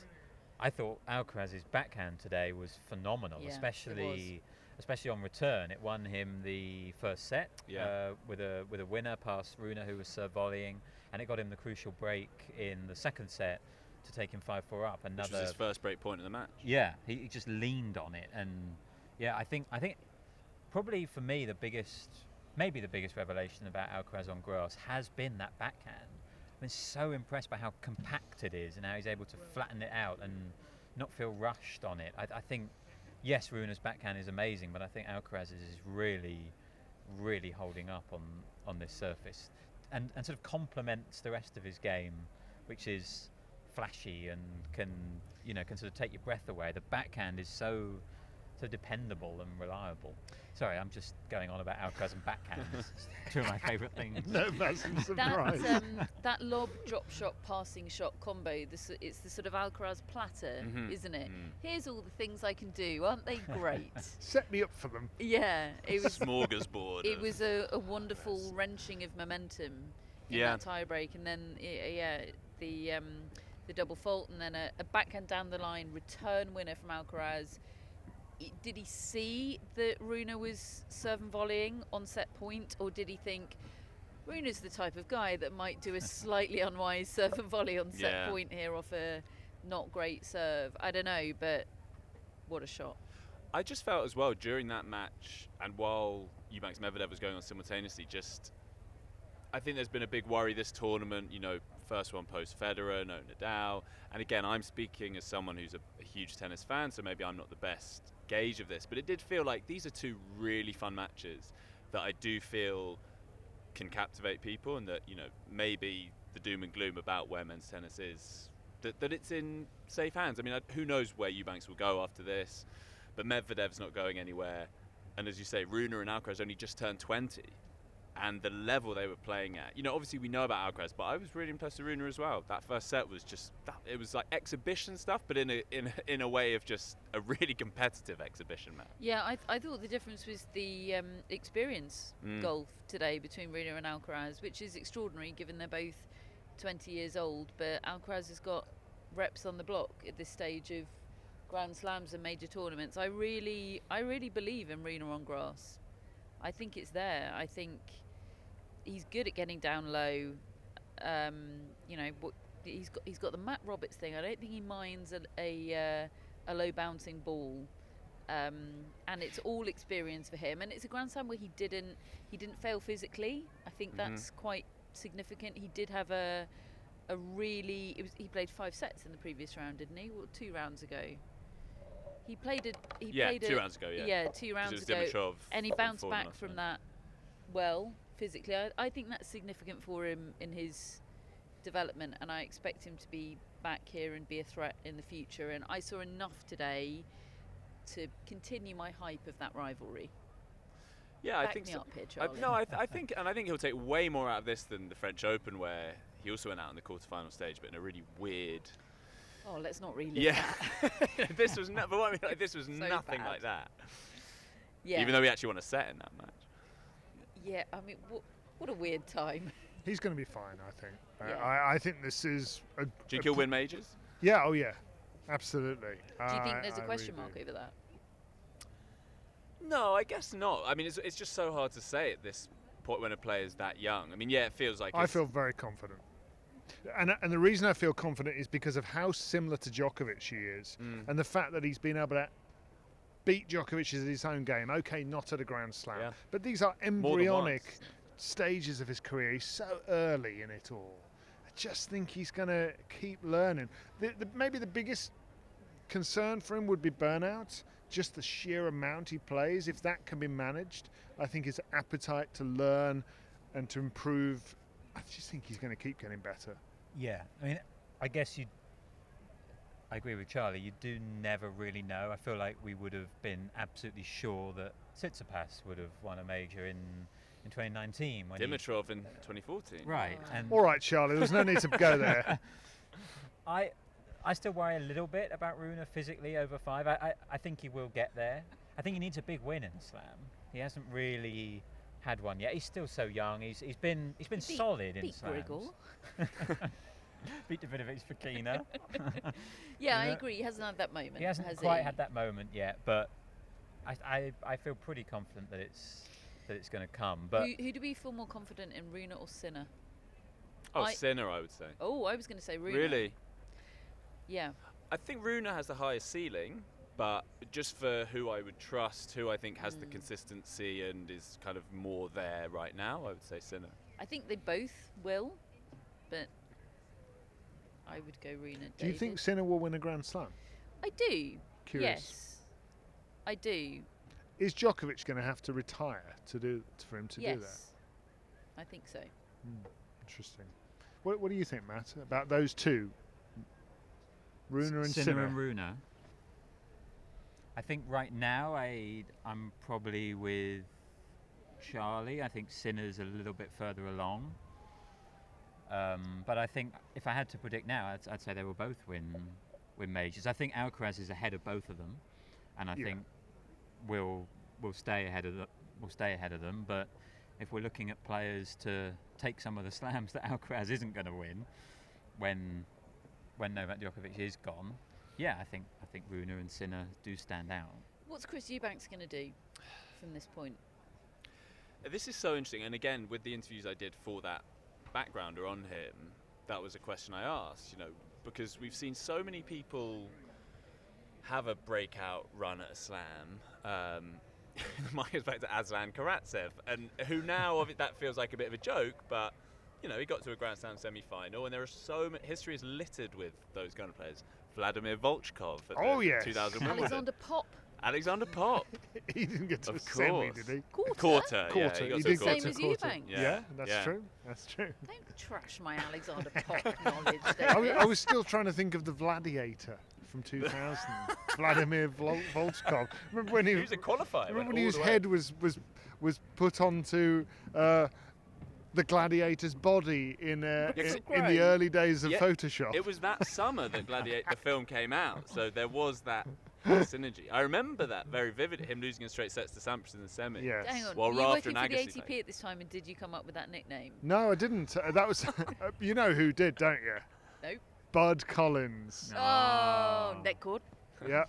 I thought Alcaraz's backhand today was phenomenal, Yeah, especially on return. It won him the first set with a winner past Rune, who was serve volleying, and it got him the crucial break in the second set to take him 5-4 up. Which was his first break point in the match. Yeah, he just leaned on it, and I think probably for me maybe the biggest revelation about Alcaraz on grass has been that backhand. I've been so impressed by how compact it is and how he's able to flatten it out and not feel rushed on it. I think, yes, Rune's backhand is amazing, but I think Alcaraz's is really, really holding up on this surface and sort of complements the rest of his game, which is flashy and can sort of take your breath away. The backhand is so dependable and reliable. Sorry, I'm just going on about Alcaraz and backhands. Two of my favourite things. No massive surprise. That lob, drop shot, passing shot combo, it's the sort of Alcaraz platter, isn't it? Here's all the things I can do. Aren't they great? Set me up for them. Yeah. It was smorgasbord. It was a wonderful wrenching of momentum in that tie break, and then the double fault, and then a backhand down the line, return winner from Alcaraz. Did he see that Rune was serving volleying on set point, or did he think Rune's the type of guy that might do a slightly unwise serve and volley on set point here off a not great serve? I don't know, but what a shot. I just felt as well during that match, and while Eubanks Medvedev was going on simultaneously, I think there's been a big worry this tournament, first one post Federer, no Nadal, and again, I'm speaking as someone who's a huge tennis fan, so maybe I'm not the best gauge of this, but it did feel like these are two really fun matches that I do feel can captivate people, and that maybe the doom and gloom about where men's tennis is, that it's in safe hands. I mean, who knows where Eubanks will go after this, but Medvedev's not going anywhere, and as you say, Rune and Alcaraz only just turned 20, and the level they were playing at, obviously we know about Alcaraz, but I was really impressed with Rune as well. That first set was it was like exhibition stuff, but in a way of just a really competitive exhibition match. Yeah, I thought the difference was the experience golf today between Rune and Alcaraz, which is extraordinary given they're both 20 years old, but Alcaraz has got reps on the block at this stage of Grand Slams and major tournaments. I really believe in Rune on grass. I think it's there. I think he's good at getting down low. He's got the Matt Roberts thing. I don't think he minds a low bouncing ball, and it's all experience for him. And it's a Grand Slam where he didn't fail physically. I think that's quite significant. He did have he played 5 sets in the previous round, didn't he? Well, 2 rounds ago. He played 2 rounds ago. Yeah, 2 rounds ago. Dimitrov, and he bounced back from that well physically. I think that's significant for him in his development, and I expect him to be back here and be a threat in the future. And I saw enough today to continue my hype of that rivalry. Yeah, Back I think me so. up here, Charlie. I think he'll take way more out of this than the French Open, where he also went out in the quarterfinal stage, but in a really weird. Oh, let's not relive that. This was this was So nothing bad. like that. Yeah. Even though we actually won a set in that match. Yeah, I mean, what a weird time. He's going to be fine, I think. Yeah. I think this is Do you think he'll win majors? Yeah, oh yeah, absolutely. Do you think there's a question mark over that? No, I guess not. I mean, it's just so hard to say at this point when a player's that young. I mean, yeah, it feels like I feel very confident. And the reason I feel confident is because of how similar to Djokovic he is, and the fact that he's been able to beat Djokovic in his own game. Okay, not at a Grand Slam, but these are embryonic stages of his career. He's so early in it all. I just think he's going to keep learning. Maybe the biggest concern for him would be burnout, just the sheer amount he plays. If that can be managed, I think his appetite to learn and to improve, I just think he's going to keep getting better. Yeah, I mean, I guess I agree with Charlie. You do never really know. I feel like we would have been absolutely sure that Tsitsipas would have won a major in 2019. When Dimitrov in 2014. Right. And All right, Charlie, there's no need to go there. I still worry a little bit about Rune physically over 5. I think he will get there. I think he needs a big win in the Slam. He hasn't really had one yet. He's still so young. He's been solid in slams. Beat Davidovich for Kina. Yeah, I agree. He hasn't had that moment. He hasn't quite had that moment yet, but I feel pretty confident that it's going to come. But who do we feel more confident in, Rune or Sinner? Sinner, I would say. Oh, I was going to say Rune. Really? Yeah. I think Rune has the highest ceiling, but just for who I would trust, who I think has the consistency and is kind of more there right now, I would say Sinner. I think they both will, but I would go Rune. Do you think Sinner will win a Grand Slam? I do. Curious. Yes, I do. Is Djokovic going to have to retire for him to do that? Yes, I think so. Interesting. What do you think, Matt, about those two? Rune and Sinner. and Rune. I think right now I'm probably with Charlie. I think Sinner's a little bit further along. But I think if I had to predict now, I'd say they will both win majors. I think Alcaraz is ahead of both of them, and I think we'll stay ahead of them. But if we're looking at players to take some of the slams that Alcaraz isn't going to win, when Novak Djokovic is gone, I think Rune and Sinner do stand out. What's Chris Eubanks going to do from this point? This is so interesting, and again, with the interviews I did for that backgrounder on him, that was a question I asked, because we've seen so many people have a breakout run at a slam. Mine goes back to Aslan Karatsev, and who now, that feels like a bit of a joke, but he got to a Grand Slam semi-final, and there are so many. History is littered with those kind of players. Vladimir Volchkov at the 2000 Wimbledon. Alexander Pop. He didn't get to a semi, did he? Quarter. Yeah, he got to a Same as Eubanks. Yeah, that's true. That's true. Don't trash my Alexander Pop knowledge, David. I was still trying to think of the Gladiator from 2000. Vladimir Volchkov. Remember when he was a qualifier? Remember when his head was put onto the Gladiator's body in the early days of Photoshop? It was that summer that the film came out, so there was that synergy. I remember that very vividly, him losing in straight sets to Sampras in the semi. Yes. Hang on, while were you Rafa working and for the Agassi ATP at this time, and did you come up with that nickname? No, I didn't. That was, you know who did, don't you? Nope. Bud Collins. Oh, neck cord. Yeah,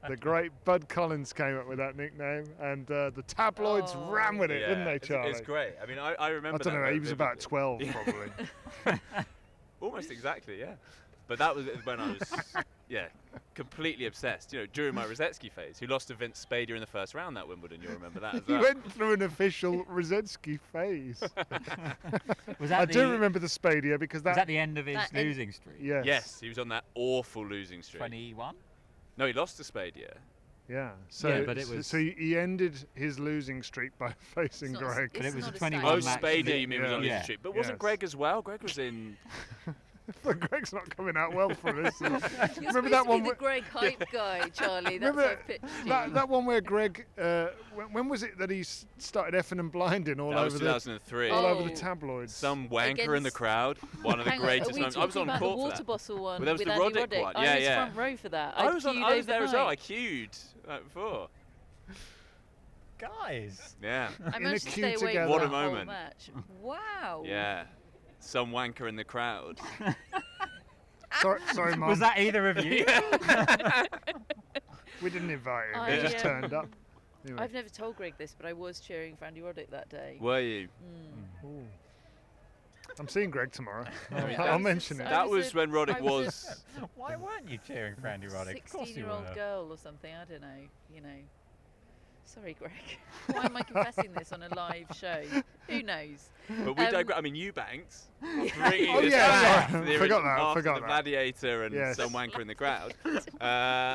the great Bud Collins came up with that nickname, and the tabloids ran with it, didn't they, Charlie? It's great. I mean, I remember. I don't know. He was about 12, probably. Almost exactly, yeah. But that was when I was, completely obsessed. During my Rosetsky phase, who lost to Vince Spader in the first round that Wimbledon. You'll remember that as well. He went through an official Rosetsky phase. I do remember the Spader because was that the end of his losing streak? Yes, he was on that awful losing streak. 21. No, he lost to Spader. Yeah, so but it was. So he ended his losing streak by facing Greg. But it was a 21 match. Spader, you mean, was on losing streak. But wasn't Greg as well? Greg was in. But Greg's not coming out well for this. You're remember that one? The Greg hype guy, Charlie. That's remember that one where Greg. When was it that he started effing and blinding all over 2003. All over the tabloids? Some wanker in the crowd. One of the greatest moments. I was on court the for water that. bottle one. Well, there was with the Andy Roddick one. I was front row for that. I was there as well. I queued before. Guys. Yeah. I managed to stay awake together. for What a the whole moment. match. Wow. Yeah. some wanker in the crowd. Sorry, Mum. Was that either of you? We didn't invite him. I, He just turned up. Anyway. I've never told Greg this, but I was cheering for Andy Roddick that day. Were you? Ooh. I'm seeing Greg tomorrow. mean, I'll mention it. That was when Roddick was. Why weren't you cheering for Andy Roddick? Of course you 16-year-old were. girl or something. I don't know. You know. Sorry, Greg. Why am I confessing this on a live show? Who knows? But we digress. I mean, Eubanks bringing Oh, this yeah, back. sorry. The Forgot that, after forgot the that. Gladiator and Yes. some wanker in the crowd.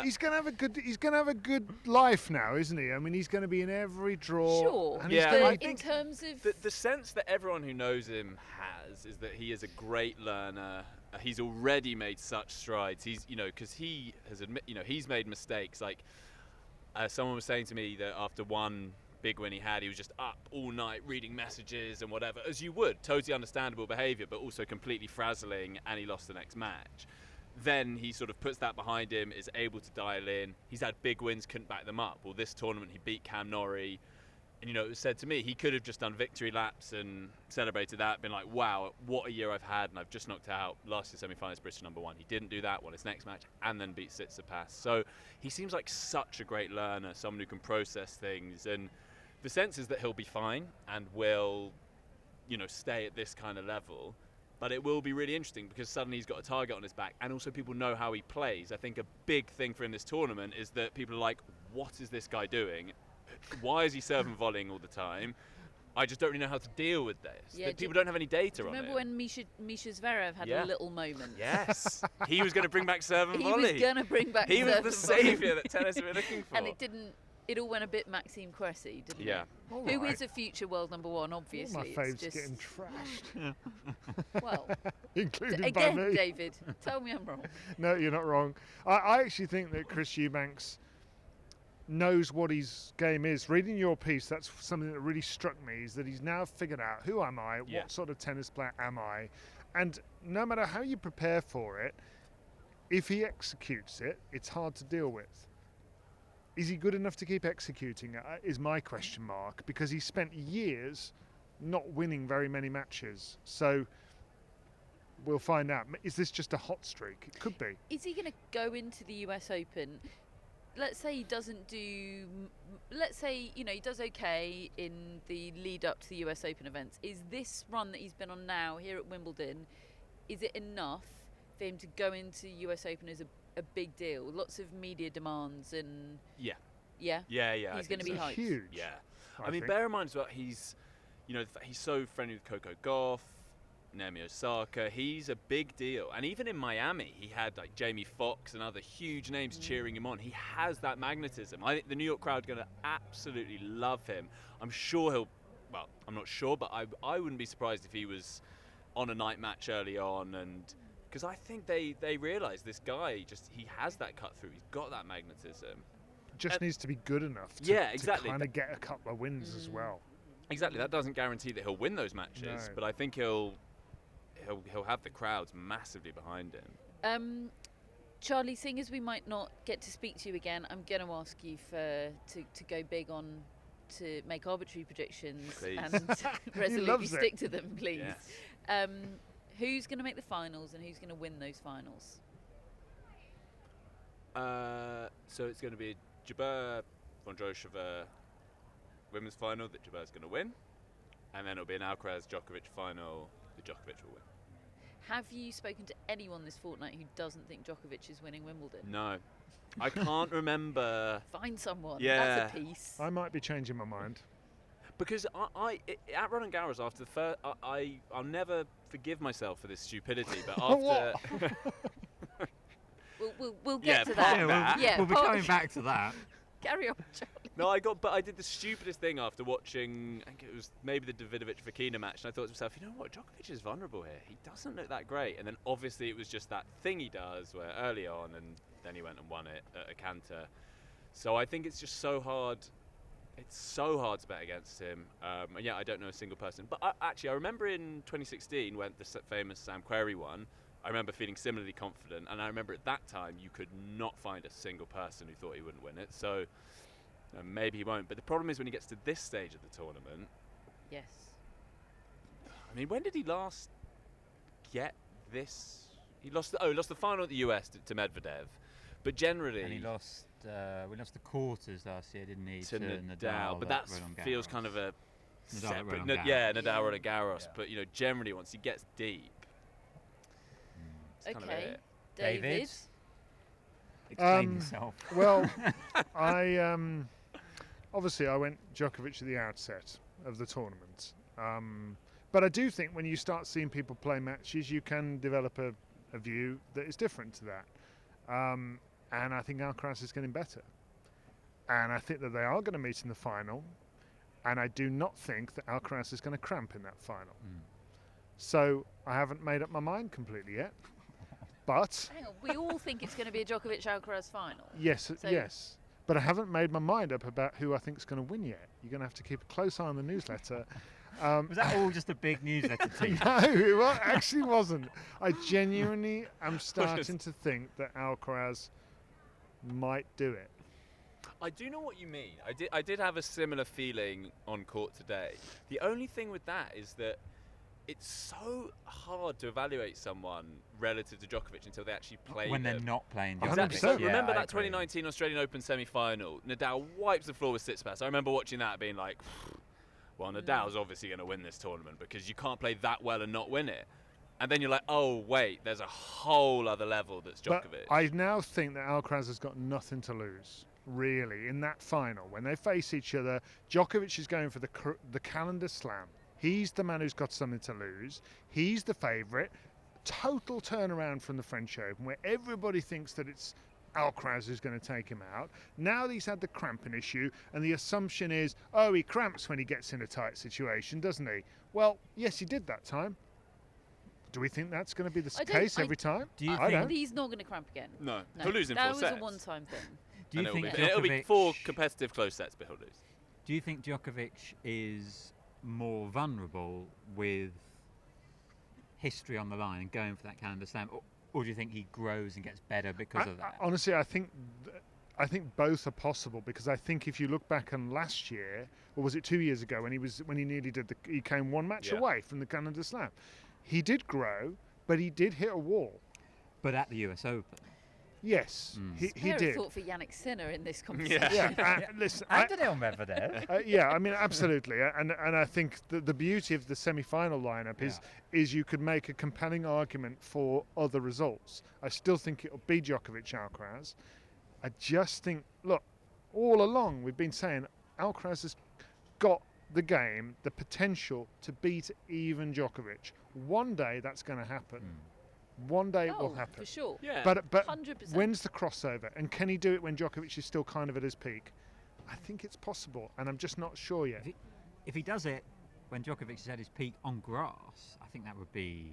He's gonna have a good. He's gonna have a good life now, isn't he? I mean, he's gonna be in every draw. Sure. And Yeah. he's gonna But be in terms of The sense that everyone who knows him has is that he is a great learner. He's already made such strides. He's, because he has he's made mistakes. Like someone was saying to me that after one big win he had, he was just up all night reading messages and whatever, as you would. Totally understandable behaviour, but also completely frazzling, and he lost the next match. Then he sort of puts that behind him, is able to dial in. He's had big wins, couldn't back them up. Well, this tournament he beat Cam Norrie. And, it was said to me, he could have just done victory laps and celebrated that, been like, wow, what a year I've had, and I've just knocked out last year's semi-finals British #1. He didn't do that, won his next match, and then beat Tsitsipas. So he seems like such a great learner, someone who can process things. And the sense is that he'll be fine and will, stay at this kind of level. But it will be really interesting because suddenly he's got a target on his back, and also people know how he plays. I think a big thing for him this tournament is that people are like, what is this guy doing? Why is he serving volleying all the time? I just don't really know how to deal with this. Yeah, People don't have any data on it. remember when Misha Zverev had Yeah. a little moment? Yes. He was going to bring back serve and He volley. was going to bring back He was serve the and volley. saviour that tennis were looking for. And it didn't. It all went a bit Maxime Cressy, didn't Yeah. it? All Who right. is a future world #1, All obviously. my It's faves just, getting trashed, well, including by again, me. David, tell me I'm wrong. No, you're not wrong. I actually think that Chris Eubanks knows what his game is. Reading your piece, that's something that really struck me, is that he's now figured out, who am I? Yeah. What sort of tennis player am I? And no matter how you prepare for it, if he executes it, it's hard to deal with. Is he good enough to keep executing it, is my question mark, because he spent years not winning very many matches. So we'll find out. Is this just a hot streak? It could be. Is he going to go into the US Open? Let's say he doesn't do. Let's say he does okay in the lead up to the US Open events. Is this run that he's been on now here at Wimbledon, is it enough for him to go into US Open as a big deal? Lots of media demands and Yeah. yeah. Yeah. He's going to be hyped. Huge. Yeah. I I mean, think. bear in mind as well, he's so friendly with Coco Gauff, Naomi Osaka. He's a big deal. And even in Miami, he had like Jamie Foxx and other huge names cheering him on. He has that magnetism. I think the New York crowd are going to absolutely love him. I'm sure I'm not sure, but I wouldn't be surprised if he was on a night match early on, and because I think they realise this guy he has that cut through. He's got that magnetism. Just needs to be good enough to, Yeah, exactly. to kind of get a couple of wins as well. Exactly. That doesn't guarantee that he'll win those matches, No. but I think he'll have the crowds massively behind him. Charlie, seeing as we might not get to speak to you again, I'm going to ask you to go big on to make arbitrary predictions Please. and resolutely loves it. stick to them, please. Yes. Who's going to make the finals and who's going to win those finals? So it's going to be Jabeur Vondrousova women's final that Jabeur's going to win, and then it'll be an Alcaraz Djokovic final that Djokovic will win. Have you spoken to anyone this fortnight who doesn't think Djokovic is winning Wimbledon? No, I can't remember Find someone. Yeah. That's a piece. I might be changing my mind. because at Roland Garros after the first, I'll never forgive myself for this stupidity. But after We'll Yeah, get to part that. of that. Yeah, we'll be part- coming back to that. Carry on, Charlie. No, I did the stupidest thing after watching, I think it was maybe the Davidovich-Vakina match, and I thought to myself, you know what, Djokovic is vulnerable here. He doesn't look that great. And then obviously it was just that thing he does where early on, and then he went and won it at a canter. So I think it's just so hard. It's so hard to bet against him. And yeah, I don't know a single person. But I remember in 2016 when the famous Sam Querrey won, I remember feeling similarly confident, and I remember at that time you could not find a single person who thought he wouldn't win it. So maybe he won't. But the problem is when he gets to this stage of the tournament. Yes. I mean, when did he last get this. He lost the final at the US to Medvedev, but generally. And he lost. We lost the quarters last year, didn't he? To Nadal, but that feels kind of a separate. Nadal Roland Garros. But generally, once he gets deep. Kind of it. David. Explain yourself. Well, I obviously I went Djokovic at the outset of the tournament, but I do think when you start seeing people play matches, you can develop a view that is different to that. And I think Alcaraz is getting better, and I think that they are going to meet in the final, and I do not think that Alcaraz is going to cramp in that final. So I haven't made up my mind completely yet. But hang on, we all think it's going to be a Djokovic-Alcaraz final. Yes. But I haven't made my mind up about who I think is going to win yet. You're going to have to keep a close eye on the newsletter. Was that all just a big newsletter team? No, it actually wasn't. I genuinely am starting to think that Alcaraz might do it. I do know what you mean. I did have a similar feeling on court today. The only thing with that is that it's so hard to evaluate someone relative to Djokovic until they actually play when them. They're not playing Djokovic. Djokovic. So remember that 2019 Australian Open semi-final? Nadal wipes the floor with Tsitsipas. I remember watching that being like, well, Nadal's obviously going to win this tournament because you can't play that well and not win it. And then you're like, oh, wait, there's a whole other level that's Djokovic. But I now think that Alcaraz has got nothing to lose, really, in that final. When they face each other, Djokovic is going for the calendar slam. He's the man who's got something to lose. He's the favourite. Total turnaround from the French Open, where everybody thinks that it's Alcaraz who's going to take him out. Now he's had the cramping issue, and the assumption is, oh, he cramps when he gets in a tight situation, doesn't he? Well, yes, he did that time. Do we think that's going to be the case every time? I think he's not going to cramp again. No. He'll lose in 4 sets. That was a one-time thing. Do you think it'll be 4 competitive close sets, but he'll lose. Do you think Djokovic is more vulnerable with history on the line and going for that calendar slam, or do you think he grows and gets better because of that? Honestly, I think both are possible, because I think if you look back on last year, or was it 2 years ago, when he nearly he came one match away from the calendar slam. He did grow, but he did hit a wall. But at the US Open. Yes, he did. Thought for Yannick Sinner in this conversation. Listen, and Daniil Medvedev. I mean, absolutely, and I think the beauty of the semi-final lineup is you could make a compelling argument for other results. I still think it'll be Djokovic-Alcaraz. I just think, look, all along we've been saying Alcaraz has got the game, the potential to beat even Djokovic. One day that's going to happen. One day it will happen. For sure. Yeah. But 100%. When's the crossover? And can he do it when Djokovic is still kind of at his peak? I think it's possible, and I'm just not sure yet. If he does it when Djokovic is at his peak on grass, I think that would be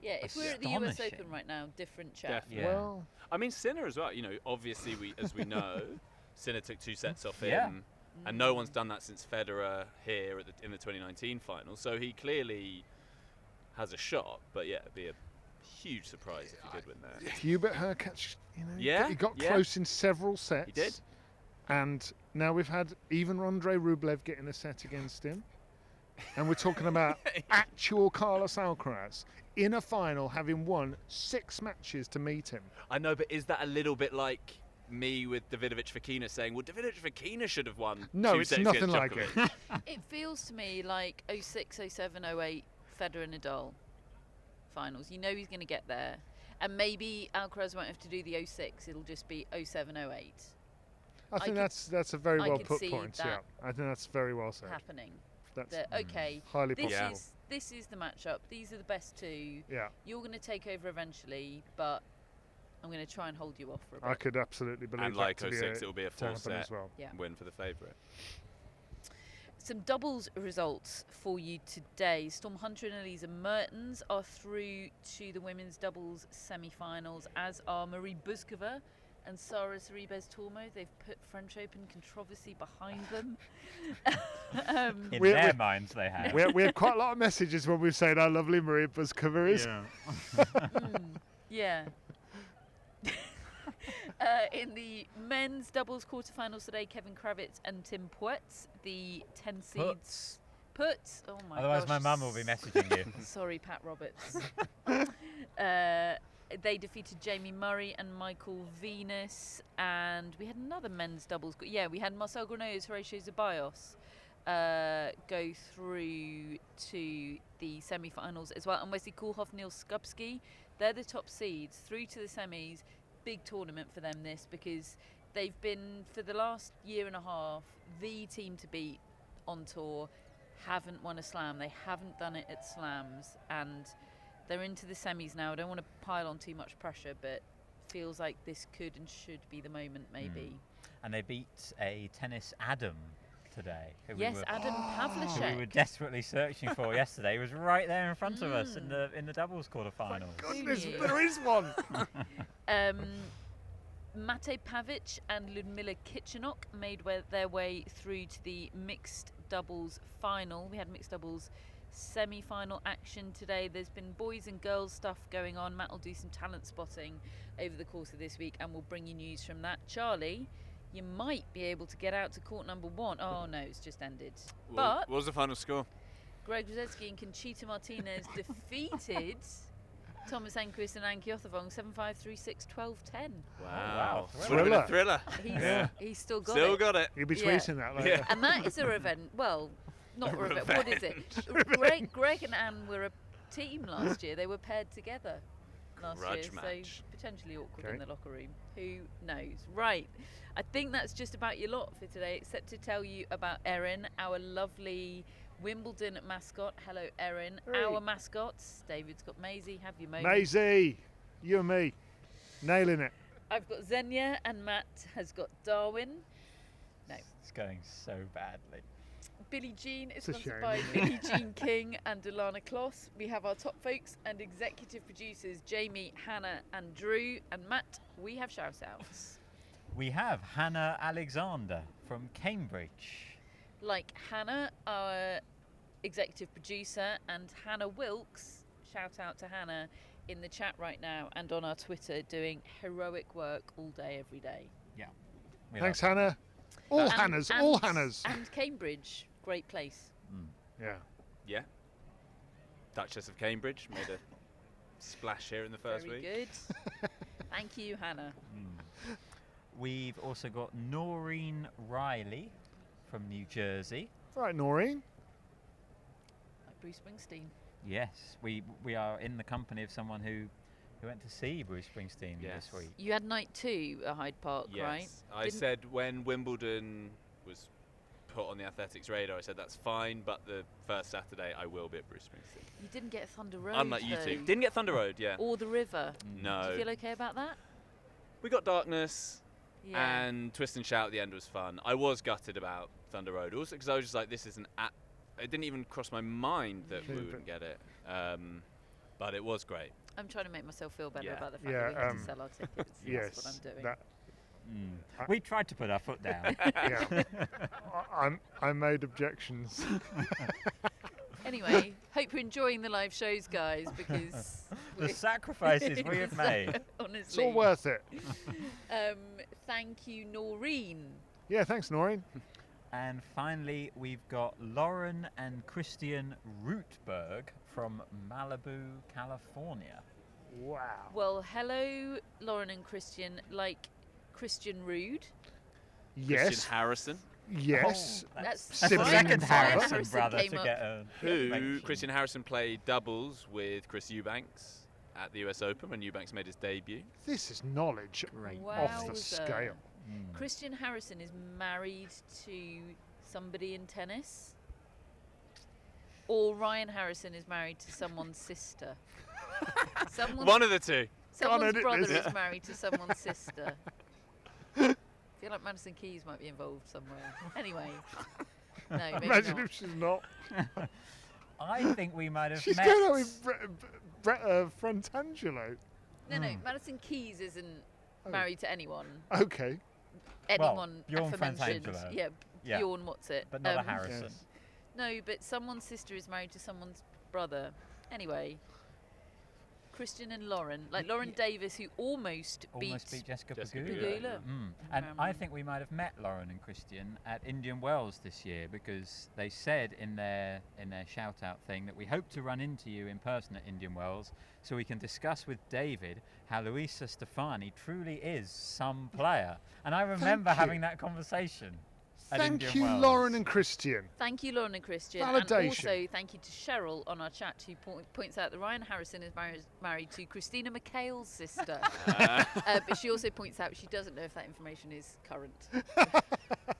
if we're at the US Open right now, different chat. Yeah. Well, I mean, Sinner as well. Obviously, as we know, Sinner took 2 sets off him, and no one's done that since Federer here in the 2019 final. So he clearly has a shot, but it'd be a huge surprise if he did win there. Hubert Hurkacz, he got close in several sets. He did. And now we've had even Andrei Rublev getting a set against him. And we're talking about actual Carlos Alcaraz in a final, having won 6 matches to meet him. I know, but is that a little bit like me with Davidovich-Fokina saying, well, Davidovich-Fokina should have won 2 it's sets nothing against like Djokovic. It feels to me like 06, 07, 08 Federer Nadal finals. You know he's going to get there. And maybe Alcaraz won't have to do the 06. It'll just be 07, 08. I think that's a very well put point. Yeah, I think that's very well said. Happening. That's this highly possible. This is the matchup. These are the best 2. Yeah. You're going to take over eventually, but I'm going to try and hold you off for a bit. I could absolutely believe and that like to be 06, it'll be a 4 set as well. win for the favourite. Some doubles results for you today. Storm Hunter and Elisa Mertens are through to the women's doubles semi-finals, as are Marie Buzkova and Sara Sorribes-Tormo. They've put French Open controversy behind them. In their minds they have. We had quite a lot of messages when we said how lovely Marie Buzkova is. Yeah. In the men's doubles quarterfinals today, Kevin Kravitz and Tim Puetz, the 10 seeds. Puts. Oh my gosh. Otherwise my mum will be messaging you. Sorry, Pat Roberts. They defeated Jamie Murray and Michael Venus, and we had another men's doubles. Yeah, we had Marcel Granollers, Horatio Zeballos go through to the semi-finals as well, and Wesley Koolhoff, Neil Skupski. They're the top seeds through to the semis. Big tournament for them, this, because they've been, for the last year and a half, the team to beat on tour. Haven't won a slam. They haven't done it at slams, and they're into the semis now. I don't want to pile on too much pressure, but feels like this could and should be the moment, maybe. And they beat a tennis Adam today. Yes, Adam Pavlicek. Who we were desperately searching for yesterday. He was right there in front of us in the doubles quarterfinals. Goodness, there is one. Mate Pavic and Ludmila Kitchenok made their way through to the mixed doubles final. We had mixed doubles semi-final action today. There's been boys and girls stuff going on. Matt will do some talent spotting over the course of this week, and we'll bring you news from that. Charlie, you might be able to get out to court number 1. Oh no, it's just ended. But what was the final score? Greg Rosetsky and Conchita Martinez defeated Thomas Enquist and Anki Othevong 7-5, 3-6, 12-10. Wow. Thriller. Would have been a thriller. He's still got Still it. got it. You'll be tweeting that later. Yeah. And that is a revenge. Well, not a revenge. What is it? Greg and Anne were a team last year. They were paired together last Grudge year. match. So potentially awkward Okay. in the locker room. Who knows? Right. I think that's just about your lot for today, except to tell you about Erin, our lovely Wimbledon mascot. Hello, Erin. Hey. Our mascots. David's got Maisie. Have you, Maisie? Maisie, you and me, nailing it. I've got Xenia, and Matt has got Darwin. No. It's going so badly. Billie Jean is It's a sponsored shame. by Billie Jean King and Delana Kloss. We have our top folks and executive producers Jamie, Hannah and Drew. And Matt, we have shout outs. We have Hannah Alexander from Cambridge. Like Hannah, our executive producer, and Hannah Wilkes, shout out to Hannah in the chat right now and on our Twitter, doing heroic work all day, every day. Yeah. Thanks, Hannah. All Hannahs, all Hannahs. And Cambridge, great place. Yeah. Yeah. Duchess of Cambridge made a splash here in the first Very week. good. Thank you, Hannah. We've also got Noreen Riley from New Jersey. Right, Noreen. Like Bruce Springsteen. Yes, we are in the company of someone who went to see Bruce Springsteen Yes. this week. You had night 2 at Hyde Park, Yes. right? I said when Wimbledon was put on the athletics radar, I said that's fine, but the first Saturday I will be at Bruce Springsteen. You didn't get Thunder Road. Unlike you though. two. Didn't get Thunder Road, yeah. Or the river. No. Do you feel okay about that? We got Darkness, Yeah. and Twist and Shout at the end was fun. I was gutted about Thunder Road, also because I was just like, this isn't it didn't even cross my mind that we wouldn't get it. But it was great. I'm trying to make myself feel better Yeah. about the fact Yeah, that we had to sell our tickets. Yes. That's what I'm doing. That, We tried to put our foot down. yeah. I made objections. Anyway, hope you're enjoying the live shows, guys, because The sacrifices we have made. honestly, It's all worth it. Thank you, Noreen. Yeah, thanks, Noreen. And finally, we've got Lauren and Christian Rootberg from Malibu, California. Wow. Well, hello, Lauren and Christian. Like Christian Rude. Yes. Christian Harrison, Yes. That's the Sibling second father. Harrison Harrison brother came to up. get a who mention. Christian Harrison played doubles with Chris Eubanks at the US Open when Eubanks made his debut. This is knowledge off the Wowza. scale. Christian Harrison is married to somebody in tennis. Or Ryan Harrison is married to someone's sister. One of the two. Someone's edit brother this. is married to someone's sister. I feel like Madison Keys might be involved somewhere. Anyway. No, maybe Imagine not. if she's not. I think we might have She's met. going out with Frantangelo. No, Madison Keys isn't married to anyone. Okay. Anyone Bjorn aforementioned. Frantangelo. Yeah, Yeah. Bjorn, what's it? But not a Harrison. Yes. No, but someone's sister is married to someone's brother. Anyway. Christian and Lauren, like Lauren Davis, who almost beat Jessica Jessica Pegula. Pegula. And I think we might have met Lauren and Christian at Indian Wells this year, because they said in their shout out thing that we hope to run into you in person at Indian Wells so we can discuss with David how Luisa Stefani truly is some player. And I remember having that conversation. Thank you, Lauren and Christian. Thank you, Lauren and Christian. Validation. And also thank you to Cheryl on our chat, who points out that Ryan Harrison is married to Christina McHale's sister. But she also points out she doesn't know if that information is current.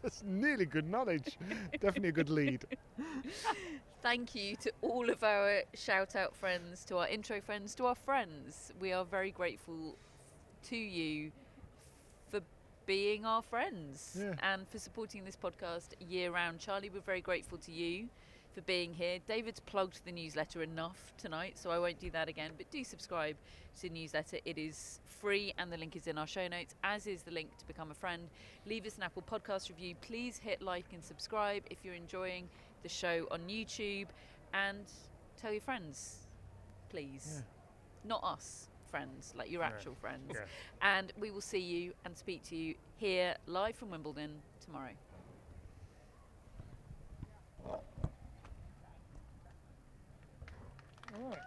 That's nearly good knowledge. Definitely a good lead. Thank you to all of our shout-out friends, to our intro friends, to our friends. We are very grateful to you for being our friends and for supporting this podcast year-round. Charlie, we're very grateful to you for being here. David's plugged the newsletter enough tonight, so I won't do that again. But do subscribe to the newsletter. It is free, and the link is in our show notes, as is the link to become a friend. Leave us an Apple Podcast review. Please hit like and subscribe if you're enjoying the show on YouTube, and tell your friends, please. Not us friends, like your actual friends. And we will see you and speak to you here live from Wimbledon tomorrow. All right.